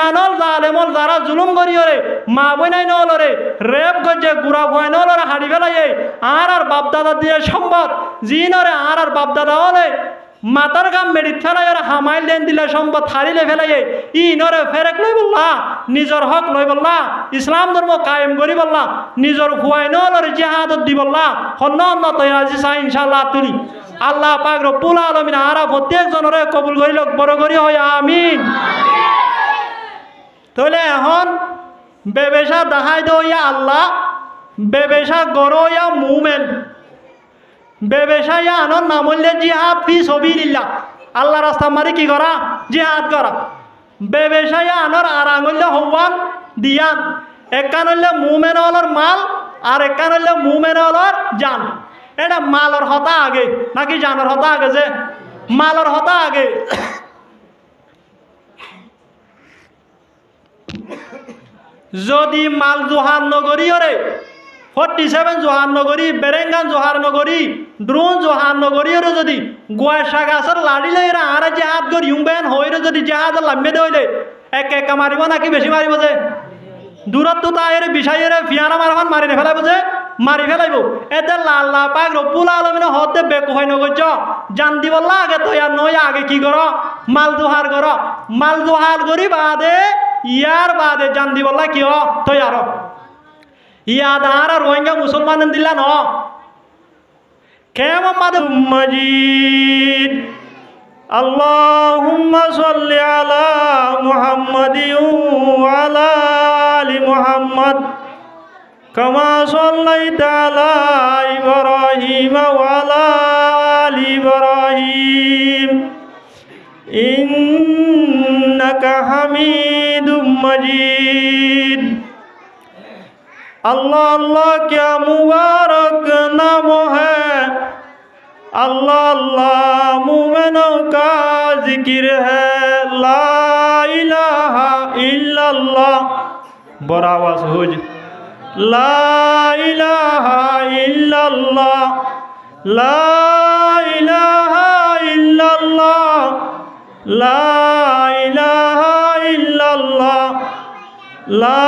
বেইমানল জালেমল যারা জুলুম করি ওরে মা বইনাই নলরে রেপ গজে গুড়া ভয় নলরে হাড়ি ফেলাই আর বাপদাদা দিয়ে সম্পদ জিনরে আর বাপদাদা হলে মাতার গাম মেডিত ফেলাই ওরা হামাইল দেন দিলে সম্পদ হারিলে ফেলাই ই নরে ফেরেক লই বললা নিজর হক লই বললা ইসলাম ধর্ম কায়েম করি বললা নিজর হুয়াই নলরে জিহাদত দি বললা হন্য অন্য তৈরাজি চাই ইনশাআল্লাহ তুলি আল্লাহ পাক রব্বুল আলামিন আরা প্রত্যেক জনরে কবুল করিল বড় করি হয় আমিন। তাহলে এখন বেবেশা দেখাই দইয়া আল্লাহ বেবেশা গরইয়া মুমেন বেবেশা ইয়া আনন নামলে জিহাদ ফি সাবিলিল্লাহ আল্লাহ রাস্তা মারি কি করা জিহাদ করা বেবেশা ইয়া আনর আরাঙ্গলে হওয়ান দিয়ান একান হইলে মুমেন হলর মাল আর একান হইলে মুমেন হলর জান এটা মালর হতা আগে নাকি জানর হতা আগে যে মালর হতা আগে যদি মাল জোহার নগরী ওরে 47 জোহার নগরী বেরেঙ্গান জোহার নগরী দ্রোণ জোহার নগরী ওরে যদি গোয়াশা গাছের লাড়িলে এরা আর জেহাদ করি ইউবেন হইরে যদি জেহাদ লাম্বে দইলে এক এক মারিব নাকি বেশি মারিব যে দূরত্ব তাইরে বিষয়ের ফিয়ানা মারহান মারি নে ফেলাইব যে মারি ফেলাইব এতে আল্লাহ পাক রব্বুল আলামিন হতে বেকুফাই নগজ জান দিবল্লা আগে তো আর নয় আগে কি করো মাল জোহার করি বাদে ইয়ার বাদে জান দিবল্লা কি হ তৈয়ার ইয়াদ আর রোহিঙ্গা মুসলমান দিলা ন কেমন মাদ মজিদ আল্লাহুম্মা সাল্লি আলা মুহাম্মাদিন ওয়া আলা আলি মুহাম্মাদ কামা সাল্লাইতা আলা ইব্রাহিম ওয়া আলা আলি ইব্রাহিম ইন্নাকা হামিদুম মাজিদ। अल्लाह अल्लाह क्या मुबारक नाम है अल्लाह अल्लाह मोमिनों का जिक्र है ला इलाहा इल्लल्लाह बड़ा आवाज हो जी ला इलाहा इल्लल्लाह ला इलाहा इल्लल्लाह ला इलाहा इल्लल्लाह ला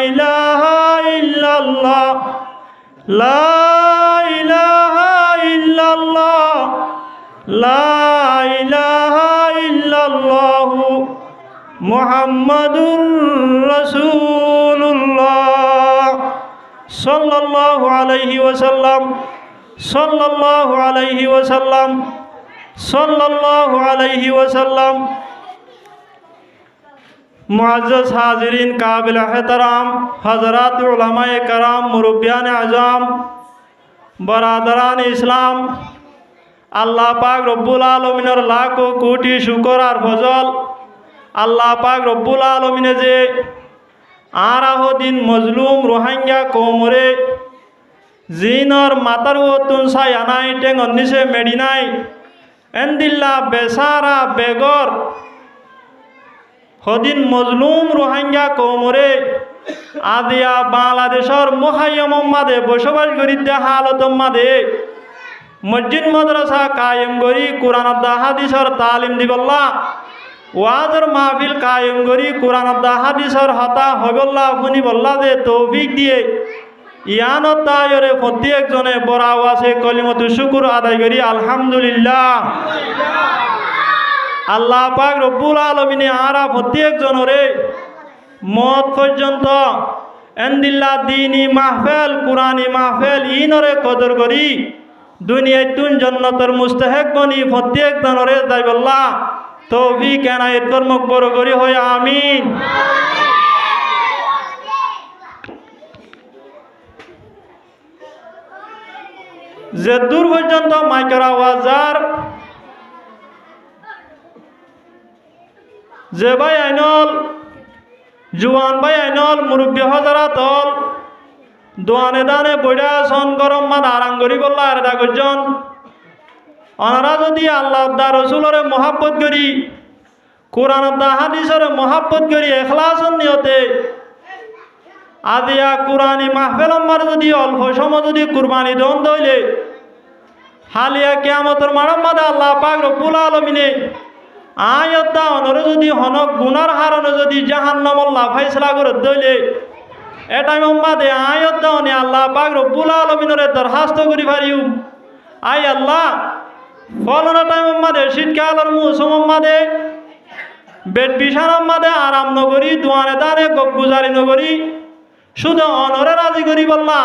इलाहा इल्लल्लाह ला इलाहा इल्लल्लाह ला इलाहा इल्लल्लाह मुहम्मदुर रसूलुल्लाह सल्लल्लाहु अलैहि वसल्लम सल्लल्लाहु अलैहि वसल्लम सल्लल्लाहु अलैहि वसल्लम। मुअज़्ज़ज़ हाज़िरीन काबिल एहतराम हज़रात उलमाए कराम मुरब्बियान आज़ाम बरादरान इस्लाम अल्लाह पाक रब्बुल आलमीनेर लाखो कोटी शुक्र और फजल अल्लाह पाक रब्बुल आलमीने जे आराहो दिन मजलूम रोहिंग्या कौमरे जिनर मातार तुन सायानाई टेंग अन्निसे मेडिनाई एंदिल्ला बेसारा बेगर हदिन मजलूम रोहिंग्या कौमरे आदिया बांग्लादेशर मुहाय्यम मादे बसबास करिते हालत मादे मस्जिद मद्रासा कायम करी कुरान हादिसर तालिम दिबल्ला वाजर महफिल कायम करी कुरान हादिसर हता हबल्ला फुनी बल्ला दे तौफिक दिए ইয়ানত তায়রে প্রত্যেক জনে বড় আওয়াজে কলিমাতু শুকর আদায় করি আলহামদুলিল্লাহ। আল্লাহ পাক রব্বুল আলামিনে আরা প্রত্যেক জনরে মত পর্যন্ত এন্দিল্লা দিনী মাহফিল কুরআনী মাহফিল ইনরে কদর করি দুনিয়ায় তুন জান্নাতের মুস্তাহিক বনি প্রত্যেক জনরে যাইবল্লাহ তৌফিক এনায়েত কর্মক বড় করি হয় আমিন। যে দূর পর্যন্ত মাইকের আওয়াজার যে ভাই আইনল জুয়ান ভাই আইনল মুরব্বী হজরাত হল দোয়ানে দানে বইডা সন গরম মাদ আরাঙ্গরি বললা আর ডাকজন অনারা যদি আল্লাহ দা রসুলরে মহাব্বত করি কোরআন দা হাদিসরে মহাব্বত করি এখলাসন নিয়তে আদিয়া কুরআনী মাহফিল আমার যদি অল্প সময় যদি কুরবানি দন দইলে হালিয়া কিয়ামতের মাঠে আল্লাহ পাক রব্বুল আলামিনে আয়তা অনরে যদি হনক গুনার হারণে যদি জাহান্নামল্লাহ ফাইসলা করে দইলে এটাই মোহাম্মদে আয়তা অনে আল্লাহ পাক রব্বুল আলামিনরে দরখাস্ত করি পারিও আই আল্লাহ ফলনা টাইম মোহাম্মদে শীতকালের মৌসুম মোহাম্মদে বেড বিছানা মোহাম্মদে আরাম নগরী দোয়ানে দানে গগুজারি নগরী শুধু অনরে রাজি করি বললা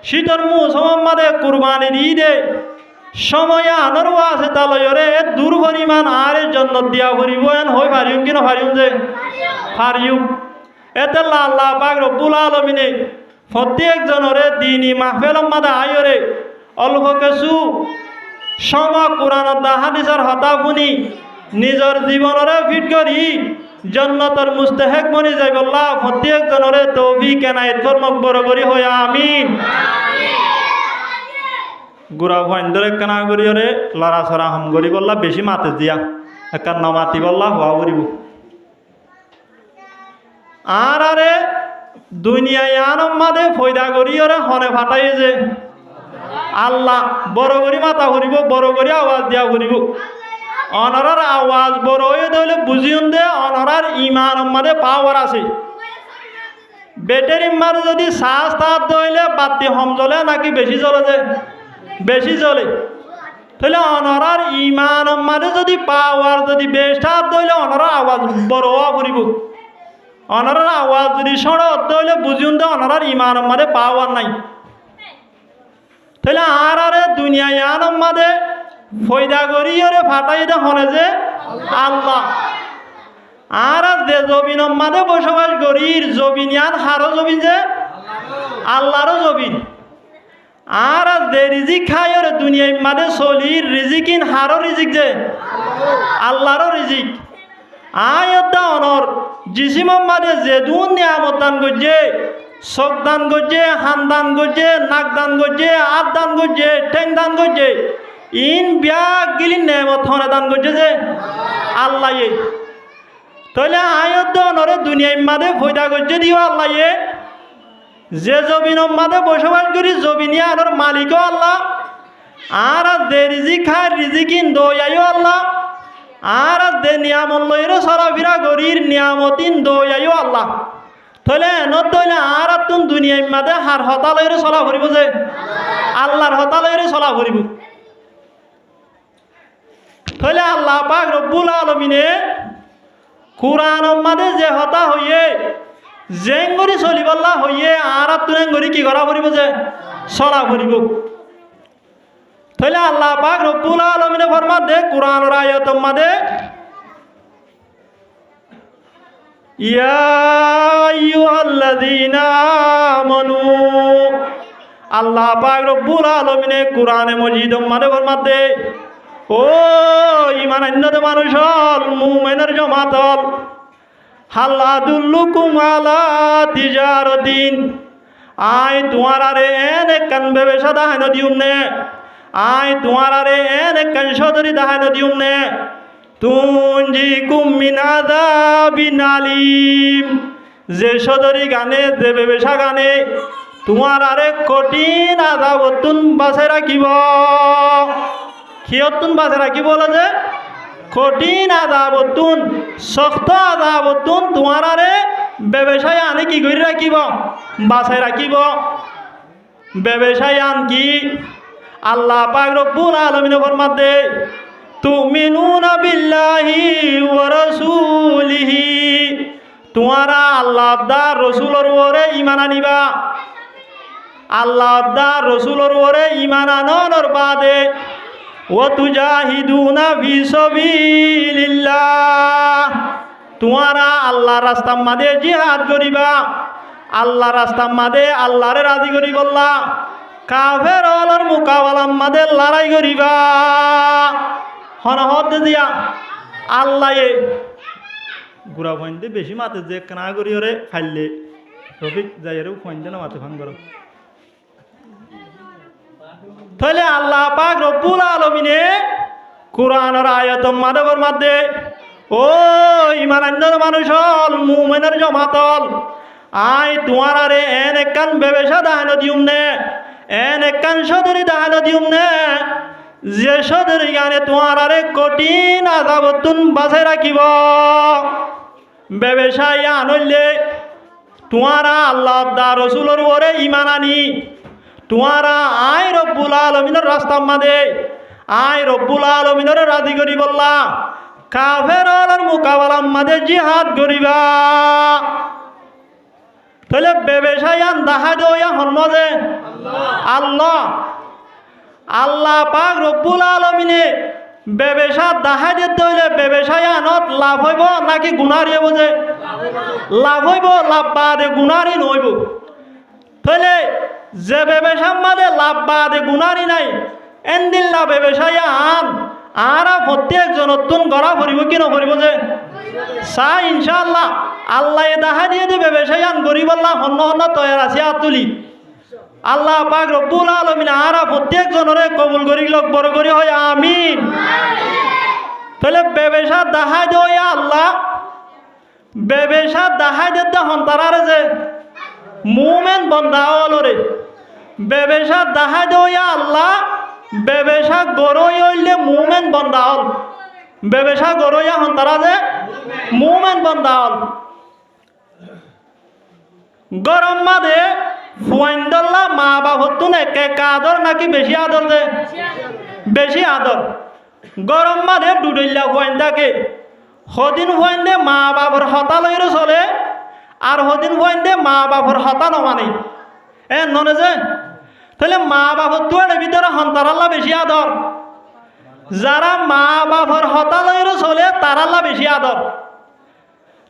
শীতর মৌসুম মোহাম্মদে কুরবানির ঈদে সময় আনর আছে তালয়রে দূর পরিমাণ আর জন্নত দিয়া করিব এন হই পারিম কি না পারিম যে পারিম এতে আল্লাহ পাক রব্বুল আলামিনে প্রত্যেক জনরে দিনী মাহফিল মাদা আয়রে অল্প কিছু সময় কোরআন হাদিসের হতা শুনি নিজের জীবনরে ফিট করি জন্নতর মুস্তাহিক বনি যাইব আল্লাহ প্রত্যেক জনরে তৌফিক এনায়েত ফরমাক বড় করি হয় আমিন গুড়া ভয়ন্দরে কেনা করিয়রে লড়া ছড়া হম করি বললা বেশি মাতে দিয়া একার নমাতি বললা হওয়া করিব আর আরে দুনিয়ায় আনম্মাদে ফয়দা করিয়রে হনে ফাটাই যে আল্লাহ বড় করি মাথা করিব বড় করি আওয়াজ দিয়া করিব অনরার আওয়াজ বড় হয়ে দইলে বুঝিউন দে অনরার ইমান মাদে পাওয়ার আছে ব্যাটারি মার যদি শ্বাস তাপ দইলে বাতি হম জ্বলে নাকি বেশি জ্বলে যে বেশি জ্বলে তাহলে অনরার ইমান মাদে যদি পাওয়ার যদি বেশ তাপ দইলে অনরার আওয়াজ বড় হওয়া করিব অনরার আওয়াজ যদি সড়ক দইলে বুঝিউন দে অনরার ইমান মাদে পাওয়ার নাই তাহলে আর আরে দুনিয়ায় আনম মাদে ফয়দা করি ওরে ফাটাই দে হনে যে আল্লাহ আর যে জবিন মাদে বসবাস করি জবিনিয়ান হারো জবিন যে আল্লাহরও জবিন আর যে রিজিক খাই ওরে দুনিয়ায় মাদে চলির রিজিকিন হারো রিজিক যে আল্লাহরও রিজিক আয়তা অনর জিসিম মাদে যে দুন নিয়ামত দান করছে চোখ দান করছে হান দান করছে নাক দান করছে হাত দান করছে ঠেং দান করছে ইন ব্যাগ গিলি নেমত হনে দান করছে যে আল্লাহ তাহলে আয়ত নরে দুনিয়ার মাঝে ফয়দা করছে দিও আল্লাহ যে জমিন মাঝে বসবাস করি জমিনিয়া আনোর মালিকও আল্লাহ আর যে রিজিক খায় রিজিকিন দয়াইও আল্লাহ আর যে নিয়ামত লইরে চলাফেরা করির নিয়ামতিন দয়াইও আল্লাহ তাহলে এনত তৈলে আর তুন দুনিয়ার মাঝে হার হতালয়রে চলা ফুরিব যে আল্লাহর হতালয়রে চলা ফুরিব তাহলে আল্লাহ পাক রব্বুল আলামিনে কুরআনের মাঝে যে হতা হইয়ে জেঙ্গরি চলিবল্লা হইয়ে আর তুন এঙ্গরি কি করা ফুরিব যে চলা ফুরিব তাহলে আল্লাহ পাক রব্বুল আলামিনে ফরমাত দে কুরআনের আয়াতের মাঝে ইয়া আইয়ুহাল্লাযীনা আমানু আল্লাহ পাক রব্বুল আলামিনে কুরআনে মজিদ মানে ফরমাত দে ও ঈমান আনতে মানুষ হল মুমিনের জামাত হল হাল আদুল্লুকুম আলা তিজারাতিন আই তোমারারে এনে কান ব্যবসা দাহান দিউমনে আই তোমারারে এনে কান সদরি দাহান দিউমনে তুনজিকুম মিন আযাবিন আলিম যে সদরি গানে যে ব্যবসা গানে তোমার আরে কঠিন আযাবতুন বাঁচাই রাখিব কিয়তুন বাঁচাই রাখিব বলে যে কঠিন আযাবতুন শক্ত আযাবতুন তোমার আরে ব্যবসায় আনে কি করে রাখিব বাঁচাই রাখিব ব্যবসায় আন কি আল্লাহ পাক রব্বুল আলামিন ফরমাত দে তুমিনুনা বিল্লাহি ওয়া রাসূলিহি তোমারা আল্লাহ দা রসুলর ওরে ঈমান আনিবা আল্লাহ দা রসুলর ওরে ঈমান আনর বাদে ওয়া তুজাহিদুনা ফি সাবিলিল্লাহ তোমারা আল্লাহর রাস্তার মাঝে জিহাদ করিবা আল্লাহর রাস্তার মাঝে আল্লাহরে রাজি করিবল্লা কাফের অলর মোকাবেলার মাঝে লড়াই করিবা হনহদ দিয়া আল্লাহ গুড়া ফইন্দে বেশি মাতে যে কেনা করি ওরে ফাইলে রফিক যাইরেও ফইন্দে না মাতে ফান করো তাহলে আল্লাহ পাক রব্বুল আলামিনে কুরআনের আয়াতের মাধ্যমের মধ্যে ও ঈমানদার মানুষ হল মুমিনের জামাত হল আই তোমার আরে এন একখান ব্যবসা দাহানো দিউম নে এন একখান সদরি দাহানো দিউম নে যে সদের গানে তোমার আরে কঠিন আযাবতুন বাঁচাই রাখিব ব্যবসায় আনলে তোমারা আল্লাহ দা রসুলের ওরে ইমান আনি তোমারা আয় রব্বুল আলমিনের রাস্তার মাঝে আয় রব্বুল আলমিনের রাজি করি বললা কাফের মোকাবেলার মাঝে জিহাদ করিবা তাহলে ব্যবসায়ান দেখা দেওয়া হন যে আল্লাহ আল্লাহ পাক রব্বুল আলমিনে ব্যবসা দেখা দিতে হইলে ব্যবসায়ানত লাভ হইব নাকি গুণারি হইব যে লাভ হইব লাভ বাদে গুণারি নইব তাহলে যে ব্যবসার মাঝে লাভ বাদে গুণারি নাই এনদিল্লা ব্যবসায়ান আর প্রত্যেকজন নতুন গড়া ভরিব কি নভরিব যে চাই ইনশাআল্লাহ আল্লাহ দেখা দিয়ে দিবে ব্যবসায়ান গরিব আল্লাহ হন্য হন্য তৈয়ার আছে তুলি আল্লাহ পাক রব্বুল আলামিন আর প্রত্যেকজনরে কবুল করি লোক বড় করি হয় আমিন তাহলে ব্যবসা দেখা দেয় আল্লাহ ব্যবসা দেখা দিতে হন তারারে যে মুমেন বন্ধা হলরে ব্যবসা দেখা দেয় আল্লাহ ব্যবসা গরই হইলে মুমেন বন্ধা হল ব্যবসা গরইয়া হন তারা যে মুমেন বন্ধা হল গরম মাদে ফুয়াইন্দল্লা মা বাপতুন একে আদর নাকি বেশি আদর যে বেশি আদর গরম মাদে ডুডইল্লা ফুয়াইন্দাকে হদিন ফুয়াইন্দে মা বাপর হতা লইরে চলে আর হদিন ফুয়াইন্দে মা বাপর হতা নমানে ননে যে তাহলে মা বাপর তুয়ার ভিতরে হন্তারাল্লা বেশি আদর যারা মা বাপর হতা লইরে চলে তারাল্লা বেশি আদর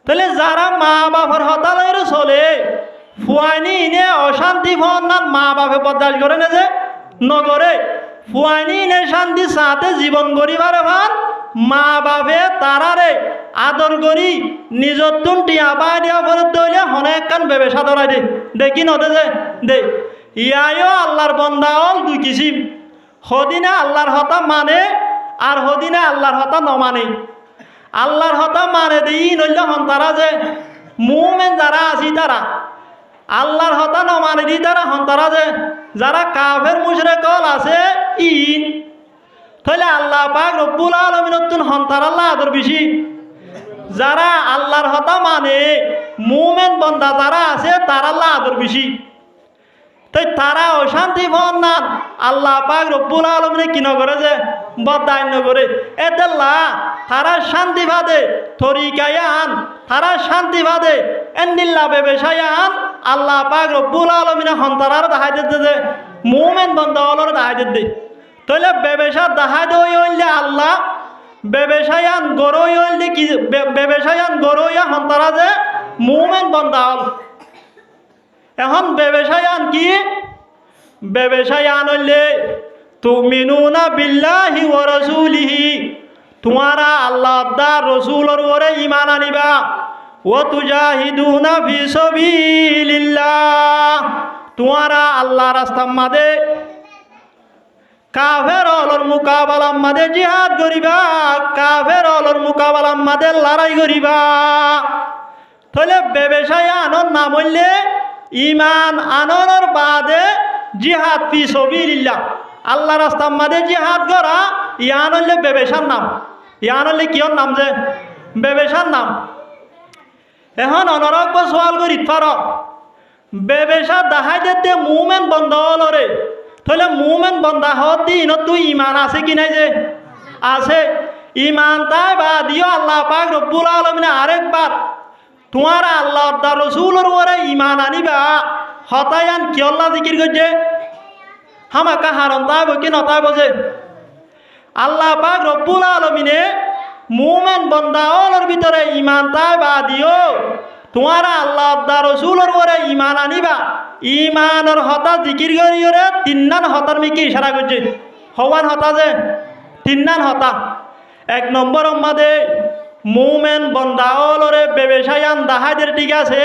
তাহলে যারা মা বাপর হতা লইরে চলে ফুয়াইনি ইনে অশান্তি ফন্নান মা বাপে বরদাস্ত করে না যে নগরে ফুয়াইনি ইনে শান্তি সাথে জীবন গরিবারে ভান মা বাপে তারারে আদর করি নিজর তুন টিয়া বা দিয়া করে তৈলে অনেক কান ব্যবসা ধরাই দে দেখি নদে যে দে ইয়াইও আল্লাহর বন্দা হল দুই কিসিম হদিনে আল্লাহর হতা মানে আর হদিনে আল্লাহর হতা নমানে আল্লাহর হতা মানে দেই নইলে হন তারা যে মুমেন যারা আছি তারা আল্লাহর হতা নমানে দি তারা হন তারা যে যারা কাফের মুশরিক আছে ইন তাহলে আল্লাহ পাক রব্বুল আলামিন হন তারা আল্লাহ আদর বেশি যারা আল্লাহর হতা মানে মুমেন বন্দা যারা আছে তারা আল্লাহ আদর বেশি তাই তারা অশান্তি ফন্নান আল্লাহ পাক রব্বুল আলামিন কি নগরে যে বদান্য করে এদেল্লা তারা শান্তি বাদে তরিকায়ান তারা শান্তি বাদে এন্দিল্লা ব্যবসায়ান আল্লাহ পাক রব্বুল আলামিন হন্তারার দেখাই দিতে যে মুমেন বন্দা হলর দেখাই দিতে তাহলে ব্যবসা দেখাই দেওয়া হইলে আল্লাহ ব্যবসায়ান গরই হইলে কি ব্যবসায়ান গরইয়া হন্তারা যে মুমেন বন্দা হল এখন ব্যবসায়ান কি ব্যবসায়ান হইলে তুমিনুনা বিল্লাহি ওয়া রাসূলিহি তোমারা আল্লাহ দা রসুলের ওরে ঈমান আনিবা ওয়া তুজাহিদুনা ফি সাবিলিল্লাহ তোমারা আল্লাহ রাস্তার মাঝে কাফের অলর মোকাবেলার মাঝে জিহাদ করিবা কাফের অলর মোকাবেলার মাঝে লড়াই করিবা তাহলে ব্যবসায় আনন্দ নাম হইলে ইমান আনন্দের বাদে জিহাদ ফি সাবিলিল্লাহ আল্লাহ রাস্তার মাঝে জিহাদ করা ইয়ান হইলে ব্যবসার নাম ইয়ান হইলে কিয়র নাম যে ব্যবসার নাম এখন অনরক সোয়াল করি পার ব্যবসা দেখাই দিতে মুমেন বন্ধ হলরে তাহলে মুমেন বন্ধা হওয়ার দিন তুই ইমান আছে কি নাই যে আছে ইমান তাই বা দিও আল্লাহ পাক রব্বুল আলামিন আরেকবার তোমার আল্লাহ দা রসুলের ওরে ইমান আনিবা হতায়ান কি আল্লাহ জিকির করছে হামাকা হারন তাইব কি নতাইব যে আল্লাহ পাক রব্বুল আলামিনে মুমেন বন্দা হলর ভিতরে ইমান তাই বা দিও তোমার আল্লাহ দা রসুলের ওরে ইমান আনিবা ইমানের হতা জিকির করিওরে তিননান হতার মিকি ইশারা করছে হওয়ান হতা যে তিননান হতা এক নম্বর মাদে মুমেন বন্দা হলরে ব্যবসায়ান দাহাদের ঠিক আছে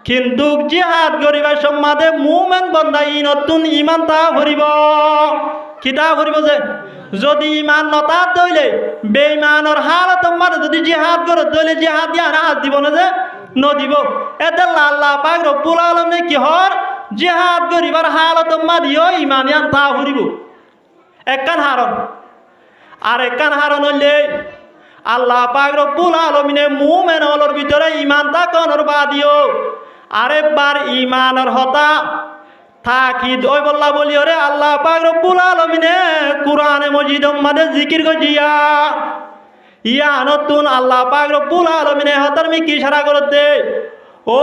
কিন্তু জিহাদ করিবার সম্মাদে মুমেন বন্দা ই নতুন ইমান তা ভরিব কিতা ভরিব যে যদি ইমান নতা দইলে বেঈমানের হালত মারে যদি জিহাদ করে দইলে জিহাদ দিয়া না দিব না যে নদিব এতে আল্লাহ পাক রব্বুল আলামিন কি হর জিহাদ করিবার হালত মারিও ইমানিয়ান তা ভরিব একখান হারণ আর একখান হারণ হইলে আল্লাহ পাক রব্বুল আলামিনে মুমিনর ভিতরে ঈমান তাকনর বাদিও আরেকবার ঈমানের হতা তাকিদ ওই বল্লা বলি ওরে আল্লাহ পাক রব্বুল আলামিনে কুরআনে মজিদ মাঝে জিকির গজিয়া ইয়া নতুন আল্লাহ পাক রব্বুল আলামিনে হতার মি কি ইশারা করতে ও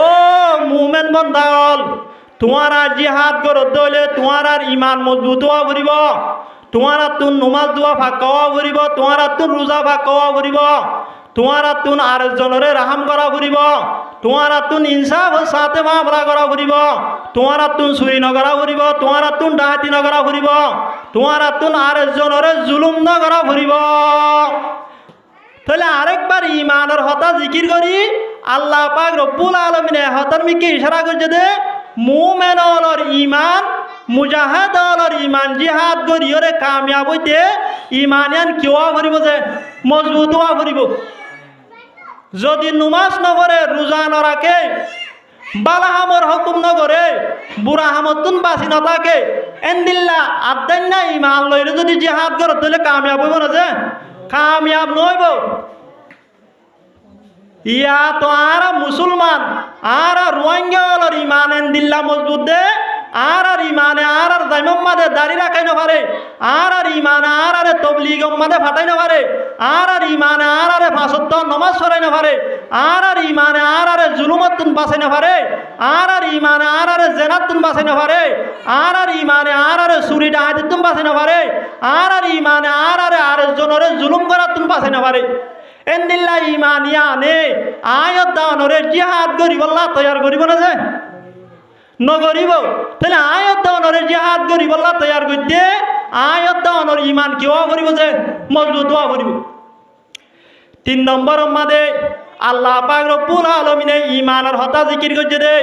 মুমিন বান্দাল তোমারা জিহাদ করতে হইলে তোমার ঈমান মজবুত হওয়া ভরিব তোমার তুন নমাজ দোয়া ফাঁকাওয়া ভরিব তোমার তুন রোজা ফাঁকাওয়া ভরিব তোমার তুন আরেকজনরে রাহাম করা ফুরিব তোমার তুন ইনসাফ সাথে মামলা করা ফুরিব তোমার তুন চুরি নকরা ফুরিব তোমার তুন ডাহাতি নকরা ফুরিব তোমার তুন আরেকজনরে জুলুম নকরা ফুরিব তাহলে আরেকবার ঈমানের হতা জিকির করি আল্লাহ পাক রব্বুল আলামিনে হতার মিকে ইশারা করছে দে মুমিনর ঈমান মুজাহিদর ঈমান জিহাদ করিয়রে কামিয়াব হইতে ঈমানিয়ান কিওয়া ফুরিব যে মজবুত হওয়া ফুরিব যদি নমাজ নগরে রোজা নরাকে বালাহামর হুকুম নগরে বুড়া হামতুন বাসি নতাকে এন্দিল্লা আদান্না ঈমান লইরে যদি জিহাদ করে তাহলে কামিয়াব হইব না যে কামিয়াব নইব ইয়া তো আর মুসলমান আর রোহিঙ্গার ঈমান এন্দিল্লা মজবুত দে আর ঈমানে আর জাইমাম্মাদে দাড়ি রাখাই না পারে আর ঈমানে আর তবলিগ উম্মাদে ফাটাই না পারে আর ঈমানে আর ফাঁসত্ব নমাজ পড়াই না পারে আর ঈমানে আর জুলুমাতুন বাঁচাই না পারে আর ঈমানে আর জেনাতুন বাঁচাই না পারে আর ঈমানে আর চুরি ডাহাতিতুন বাঁচাই না পারে আর ঈমানে আর জনরে জুলুম করাতুন বাঁচাই না পারে এন্দিল্লা ঈমানিয়ানে আয়াত দানরে জিহাদ করিব আল্লাহ তৈয়ার করিব না যে নগরিব তাহলে আয়াত দানরে জিহাদ করিব আল্লাহ তৈয়ার করতে আয়াত দানর ঈমান কিও করিব যে মজবুত হওয়া করিব 3 নম্বর মাদে আল্লাহ পাক রব্বুল আলামিনে ঈমানের হতা জিকির করছে দে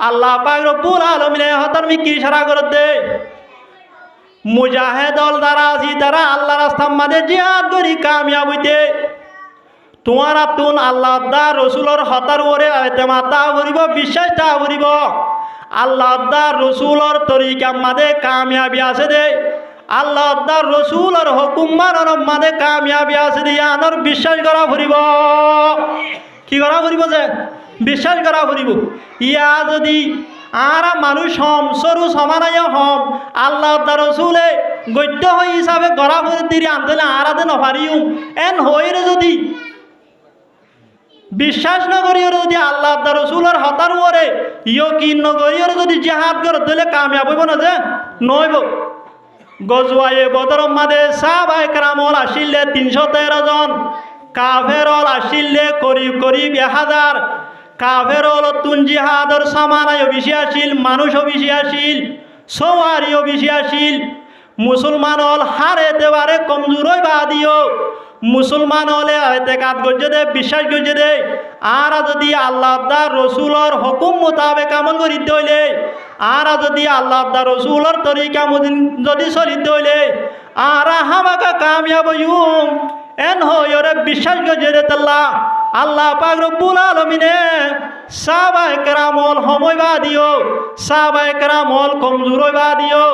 আল্লাহ পাক রব্বুল আলামিনে হতার মি কি ইশারা করে দে মুজাহিদল দ্বারা আজি দ্বারা আল্লাহ রাস্তার মাঝে জিহাদ করি কামিয়াব হইতে তোমার তুন আল্লাহ দা রসুলর হতার ওরে এতেমাতা করিব বিশ্বাসটা করিব আল্লাহ দা রসুলর তরিকার মাঝে কামিয়াবি আছে দে আল্লাহ দা রসুলর হুকুম মানর মাঝে কামিয়াবি আছে দে আনর বিশ্বাস করা ফুরিব কি করা ফুরিব যে বিশ্বাস করা ফুরিব ইয়া যদি আর মানুষ হম সরু সমানায় হম আল্লাহ দা রসুলে গদ্য হই হিসাবে গড়া ফুরি তিরি আনতে আরাধে নপারিও এন হইরে যদি বিশ্বাস নগরীর যদি আল্লাহ রসুলের হতার ওরে ইয়কিন নগরীর যদি জিহাদ করে দিলে কামিয়াব হইব না যে নইব গজওয়ায়ে বদর মাদে সাহাবায়ে কেরামল আসিলে 313 জন কাফেরল আসিলে করিব 1000 কাফেরল তুন জিহাদর সামানায় বেশি আসিল মানুষও বেশি আসিল সওয়ারিও বেশি আসিল মুসলমান হল হারে দেবারে কমজোর হইবা দিও মুসলমান হলে এতেকাদ গজে দে বিশ্বাস গজে দে আর যদি আল্লাহ দা রসুলর হুকুম মোতাবেক আমল করিতে হইলে আর যদি আল্লাহ দা রসুলর তরিকা যদি চলিতে হইলে আর হামাকা কামিয়াব হইম এন হইরে বিশ্বাস গজে দে তাল্লা আল্লাহ পাক রব্বুল আলামিনে সাহাবায়ে কেরামল সময়বা দিও সাহাবায়ে কেরামল কমজোর হইবা দিও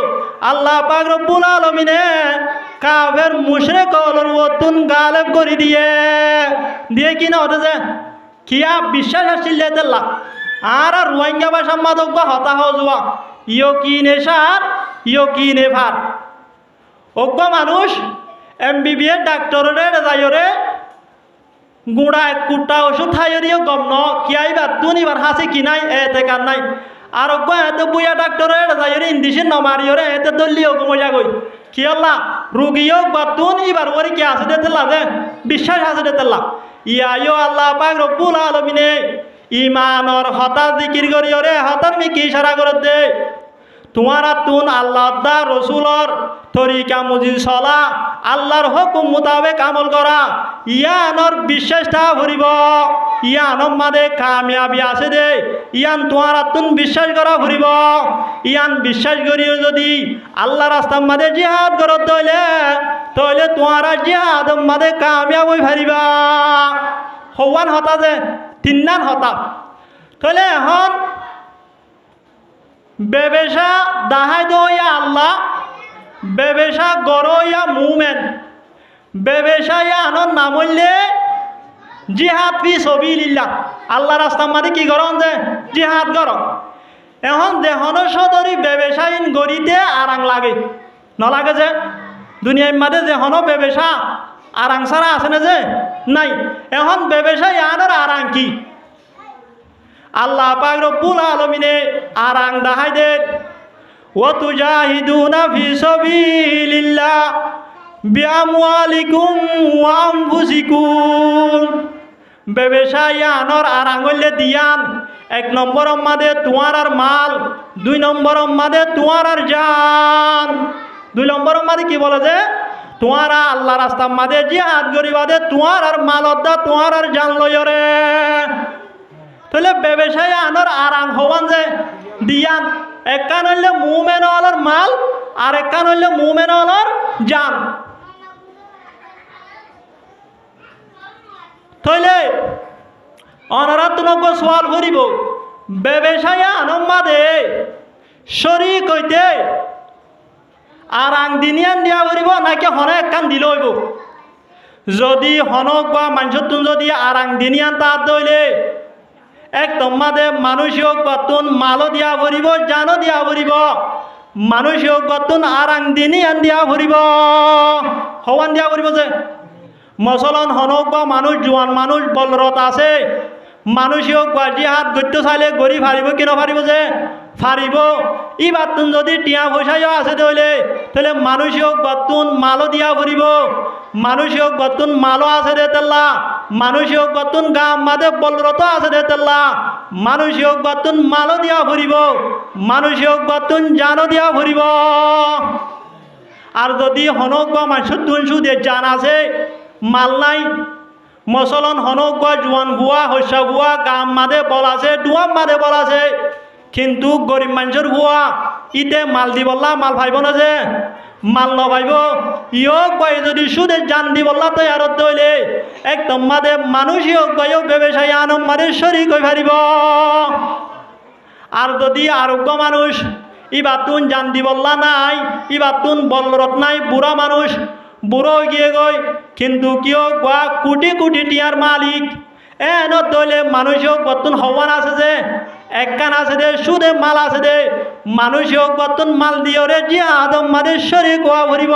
আল্লাহ পাক রব্বুল আলামিনে কাফের মুশরিক হলর ওতুন গালেব করে দিয়ে কি না হতে যে কিয়া বিশ্বাস আসছিল তেল্লা আর রোহিঙ্গা ভাষা মাদক বা হতাহ যোৱা ইয়কিনে সার ইয়কিনে ভার অজ্ঞ মানুষ MBBS ডাক্তরে যাইরে গুড়া 1 ওষুধ খাইরিও গম ন কিয়াই বাদ তুন এবার হাসি কিনাই এতে কান নাই আর অজ্ঞ এতে বুয়া ডাক্তরে যাইরে ইন্দিশন নমারিয়রে এতে দলিও গমজা গই কি আল্লাহ রোগীও বাতুন এবার ওরে কি আছে দেতলা যে বিশ্বাস আছে দেতলা ইয়ায়ো আল্লাহ পাক রব্বুল আলামিনে ঈমানর হতা জিকির করিয়রে হতার মি কি ইশারা করে দে তোমারা তুন আল্লাহ দা রসুলর তরিকা মুজি চলা আল্লাহর হুকুম মোতাবেক আমল করা ইয়ানর বিশ্বাসটা ভরিব ইয়ানর মাঝে কামিয়াবি আছে দে ইয়ান তোমারা তুন বিশ্বাস করা ভরিব ইয়ান বিশ্বাস করিও যদি আল্লাহ রাস্তার মাঝে জিহাদ করতে হইলে তাহলে তোমারা জিহাদ মাঝে কামিয়াব হই পারিবা হওয়ান হতা যে 3 নান হতা তাহলে এখন বেবেশা দাহাই দইয়া আল্লাহ বেবেশা গরইয়া মুমেন বেবেশা ইয়া আনর নাম হইলে জিহাদ ফি সবিলিল্লাহ আল্লাহ রাস্তার মাঝে কি করন যে জিহাদ কর এখন দেহন সদরি বেবেশাইন গড়িতে আরাং লাগে নলাগে যে দুনিয়ার মাঝে দেহন বেবেশা আরাং ছাড়া আছে না যে নাই এখন বেবেশা ইয়ানোর আরাং কি আল্লাহ পাক রব্বুল আলামিনে আরাং দেখাই দেন ওয়া তুজাহিদুনা ফি সাবিলিল্লাহ বিআমওয়ালিকুম ওয়া আনফুসিকুম বেবেশা ইয়ানোর আরাং হইলে দিয়ান এক নম্বর মাদে তোমার আর মাল দুই নম্বর মাদে তোমার আর জান দুই নম্বর মাদে কি বলে যে তোমার আল্লাহ রাস্তার মাদে জিহাদ করিবাদে তোমার আর মালত দা তোমার আর জান লয়রে তাহলে ব্যবসায় আনর আরাম হওয়ান যে দিয়ান একখান হইলে মুমেন হলার মাল আর একখান হইলে মুমেন হলার জান তাহলে অনারাত্মক সোয়াল করিব ব্যবসায় আনম্মাদে শরীক হইতে আরাং দিনিয়ান দিয়া করিব নাকি হনে একখান দিল হইব যদি হনক বা মানুষের তুমি যদি আরাং দিনিয়ান তার দইলে এক তোমাদে মানুষ হোক বাতুন মালও দিয়া ভরিব জানো দিয়া ভরিব মানুষ হোক বাতুন আরাং দিনিয়ান দিয়া ভরিব হওয়ান দিয়া ভরিব যে মসলন হনক বা মানুষ জোয়ান মানুষ বলরত আছে মানুষ হোক বা জিহাদ গত্য চাইলে গড়ি ফারিব কিনা ফারিব যে ফারিব ই বাতুন যদি টিয়া পয়সাও আছে তাহলে মানুষ হোক বাতুন মালও দিয়া ভরিব মানুষ হোক বাতুন মালও আছে দে তেল্লা মানুষ হোক বাতুন গাম মাদে বলরত আছে দে তেল্লা মানুষ হোক বাতুন মালও দিয়া ভরিব মানুষ হোক বাতুন জানো দিয়া ভরিব আর যদি হনক বা মানুষের তুন সুদে জান আছে মাল নাই মসলন হনক বা জোয়ান ভুয়া হস্যা ভুয়া গাম মাদে বল আছে ডুয়াম মাদে বল আছে কিন্তু গরিব মানুষের ভুয়া ইতে মাল দি বললা মাল ভাইব না যে মাল নভাইব ইয়ক বাই যদি সুদে জান দি বললা তো আর দইলে একদম মাদে মানুষ ইয়ক বাইও ব্যবসায়ী আনম মাদে শরীক হয়ে পারিব আর যদি আরোগ্য মানুষ ইবাতুন জান দি বললা নাই ইবাতুন বলরত নাই বুড়া মানুষ বুড়ো গিয়ে গই কিন্তু কিয় গোয়া কোটি কোটি টিয়ার মালিক এন দইলে মানুষ হোক বর্তন হওয়ান আছে যে একখান আছে দে সুদে মাল আছে দে মানুষ হোক বর্তন মাল দিও রে জিহাদম মাদে শরীক হওয়া ভরিব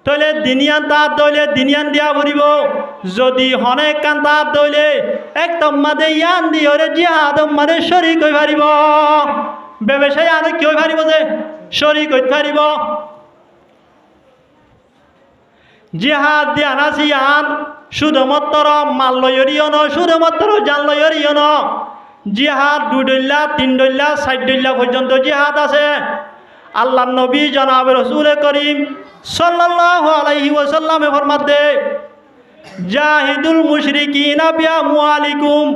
তইলে দিনিয়ান তার দইলে দিনিয়ান দিয়া ভরিব যদি হনে একখান তার দইলে একদম মাদে ইয়ান দিও রে জিহাদম মাদে শরীক হয়ে পারিব ব্যবসায়ী আনে কি হয়ে পারিব যে শরীক হইতে পারিব জিহাদ দিয়া নাসি আন শুধুমাত্র মাল লয়রিও ন শুধুমাত্র জান লয়রিও ন জিহাদ 2 দইল্লা 3 দইল্লা 4 দইল্লা পর্যন্ত জিহাদ আছে আল্লাহ নবী জনাব রাসূল করিম সাল্লাল্লাহু আলাইহি ওয়াসাল্লাম ফরমাতে জাহিদুল মুশরিকিনা বিআমওয়ালিকুম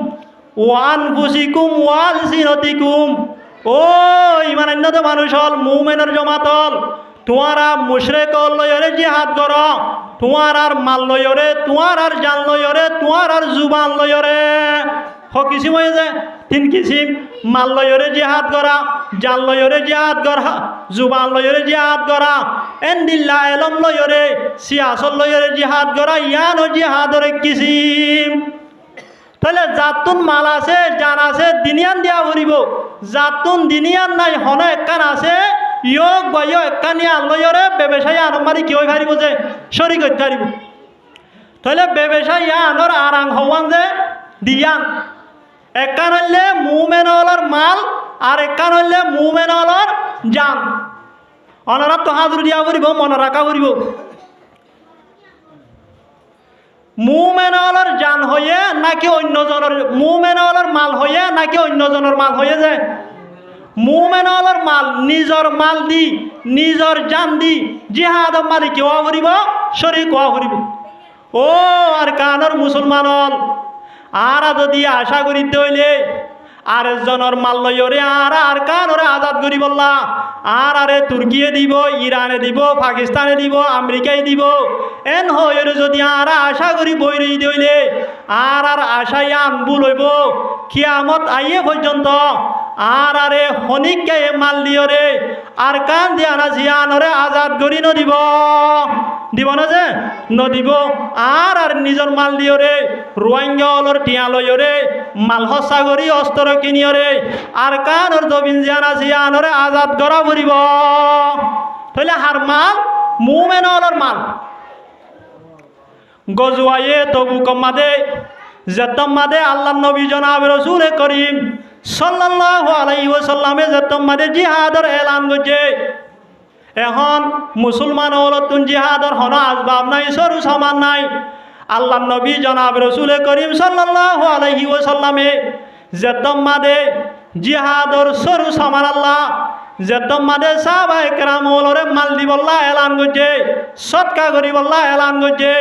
ওয়া আনফুসিকুম ওয়া আলসিনাতিকুম ও ঈমানান্বিত মানুষ হল মুমিনের জামাত হল তোমারা মুশরিক লয়রে জিহাদ কর তোমার আর মাল লয়রে তোমার আর জান লয়রে তোমার আর জুবান লয়রে কিসিম হয়ে যায় 3 কিসিম মাল লয়রে জিহাদ করা জান লয়রে জিহাদ করা জুবান লয়রে জিহাদ করা এন্দিল্লা এলম লয়রে সিয়াসল লয়রে জিহাদ করা ইয়ানো জিহাদর কিসিম তাহলে জাতুন মাল আছে জান আছে দিনিয়ান দিয়া ভরিব জাতুন দিনিয়ান নাই হন একখান আছে ইয়ক বাইয় একখানি আল্লয়রে ব্যবসায়ী আনমারি কি হয়ে পারিব যে শরীক হইতে পারিব তাহলে ব্যবসায়ী আনর আরাং হওয়ান যে দিয়ান একখান হইলে মুমেন হলর মাল আর একখান হইলে মুমেন হলর জান অনারা তো হাজর দিয়া ভরিব মনে রাখা ভরিব মুমেন হলর জান হয়ে নাকি অন্যজনের মুমেন হলর মাল হয়ে নাকি অন্যজনের মাল হয়ে যায় মুমেন হলর মাল নিজর মাল দি নিজর জান দি জিহাদ মালি কেউ ভরিব শরীক হওয়া ভরিব ও আর কানর মুসলমান হল আর যদি আশা করিতে হইলে আর একজনের মাল লইরে আর কানরে আজাদ করি বললা আর আরে তুর্কিয়ে দিব ইরানে দিব পাকিস্তানে দিব আমেরিকায় দিব এন হইরে যদি আর আশা করি বইরে হইলে আর আশাই আনবু লইব কিয়ামত আইয়ে পর্যন্ত আর আরে হনিককে মাল দিয়রে আর কান দিয়া না জিয়ানরে আজাদ করি নদিব দিব না যে নদিব আর আর নিজর মাল দিয়রে রোয়াঙ্গলর টিয়া লয়রে মাল হসা করি অস্ত্র কিনিয়রে আর কানর জবিন জিয়ানা জিয়ানরে আজাদ করা ফুরিব তাহলে হার মাল মুমেনলর মাল গজওয়ায়ে তবু কম্মাদে জেতম্মাদে আল্লাহ নবী জনাব রসুল করিম সাল্লাল্লাহু আলাইহি ওয়াসাল্লামে জেতম্মাদে জিহাদর এলান করছে এখন মুসলমান হলতুন জিহাদর হন আসবাব নাই সরু সামান নাই আল্লাহ নবী জনাব রসুল করিম সাল্লাল্লাহু আলাইহি ওয়াসাল্লামে জেতম্মাদে জিহাদর সরু সামান আল্লাহ জেতম্মাদে সাহাবায়ে কেরাম হলরে মাল দিবল্লাহ এলান করছে সৎকা করিবল্লাহ এলান করছে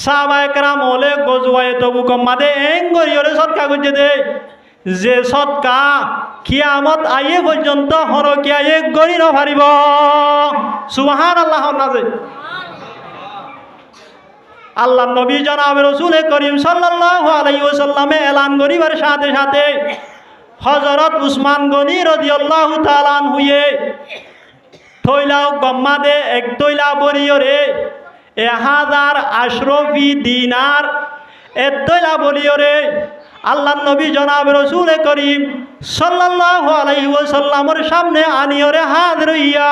সাহাবায়ে কেরাম হলে গজওয়ায়ে তবুক মাদে এং গরিয়রে সৎকা করছে দে যে সৎকা কিয়ামত আইয়ে পর্যন্ত হরকিয়া এক গরি নভারিব সুবহানাল্লাহ নাজে আল্লাহ নবী জনাব রসুল করিম সাল্লাল্লাহু আলাইহি ওয়াসাল্লামে এলান করিবার সাথে সাথে হযরত উসমান গনি রাদিয়াল্লাহু তাআলা আনহুয়ে থইলাও গম্মাদে এক তৈলা বরিয়রে 1000 আশরফি দিনার এক তৈলা বরিয়রে আল্লাহ নবী জনাব রসুল করিম সাল্লাল্লাহু আলাইহি ওয়াসাল্লামের সামনে আনিয়রে হাজির হইয়া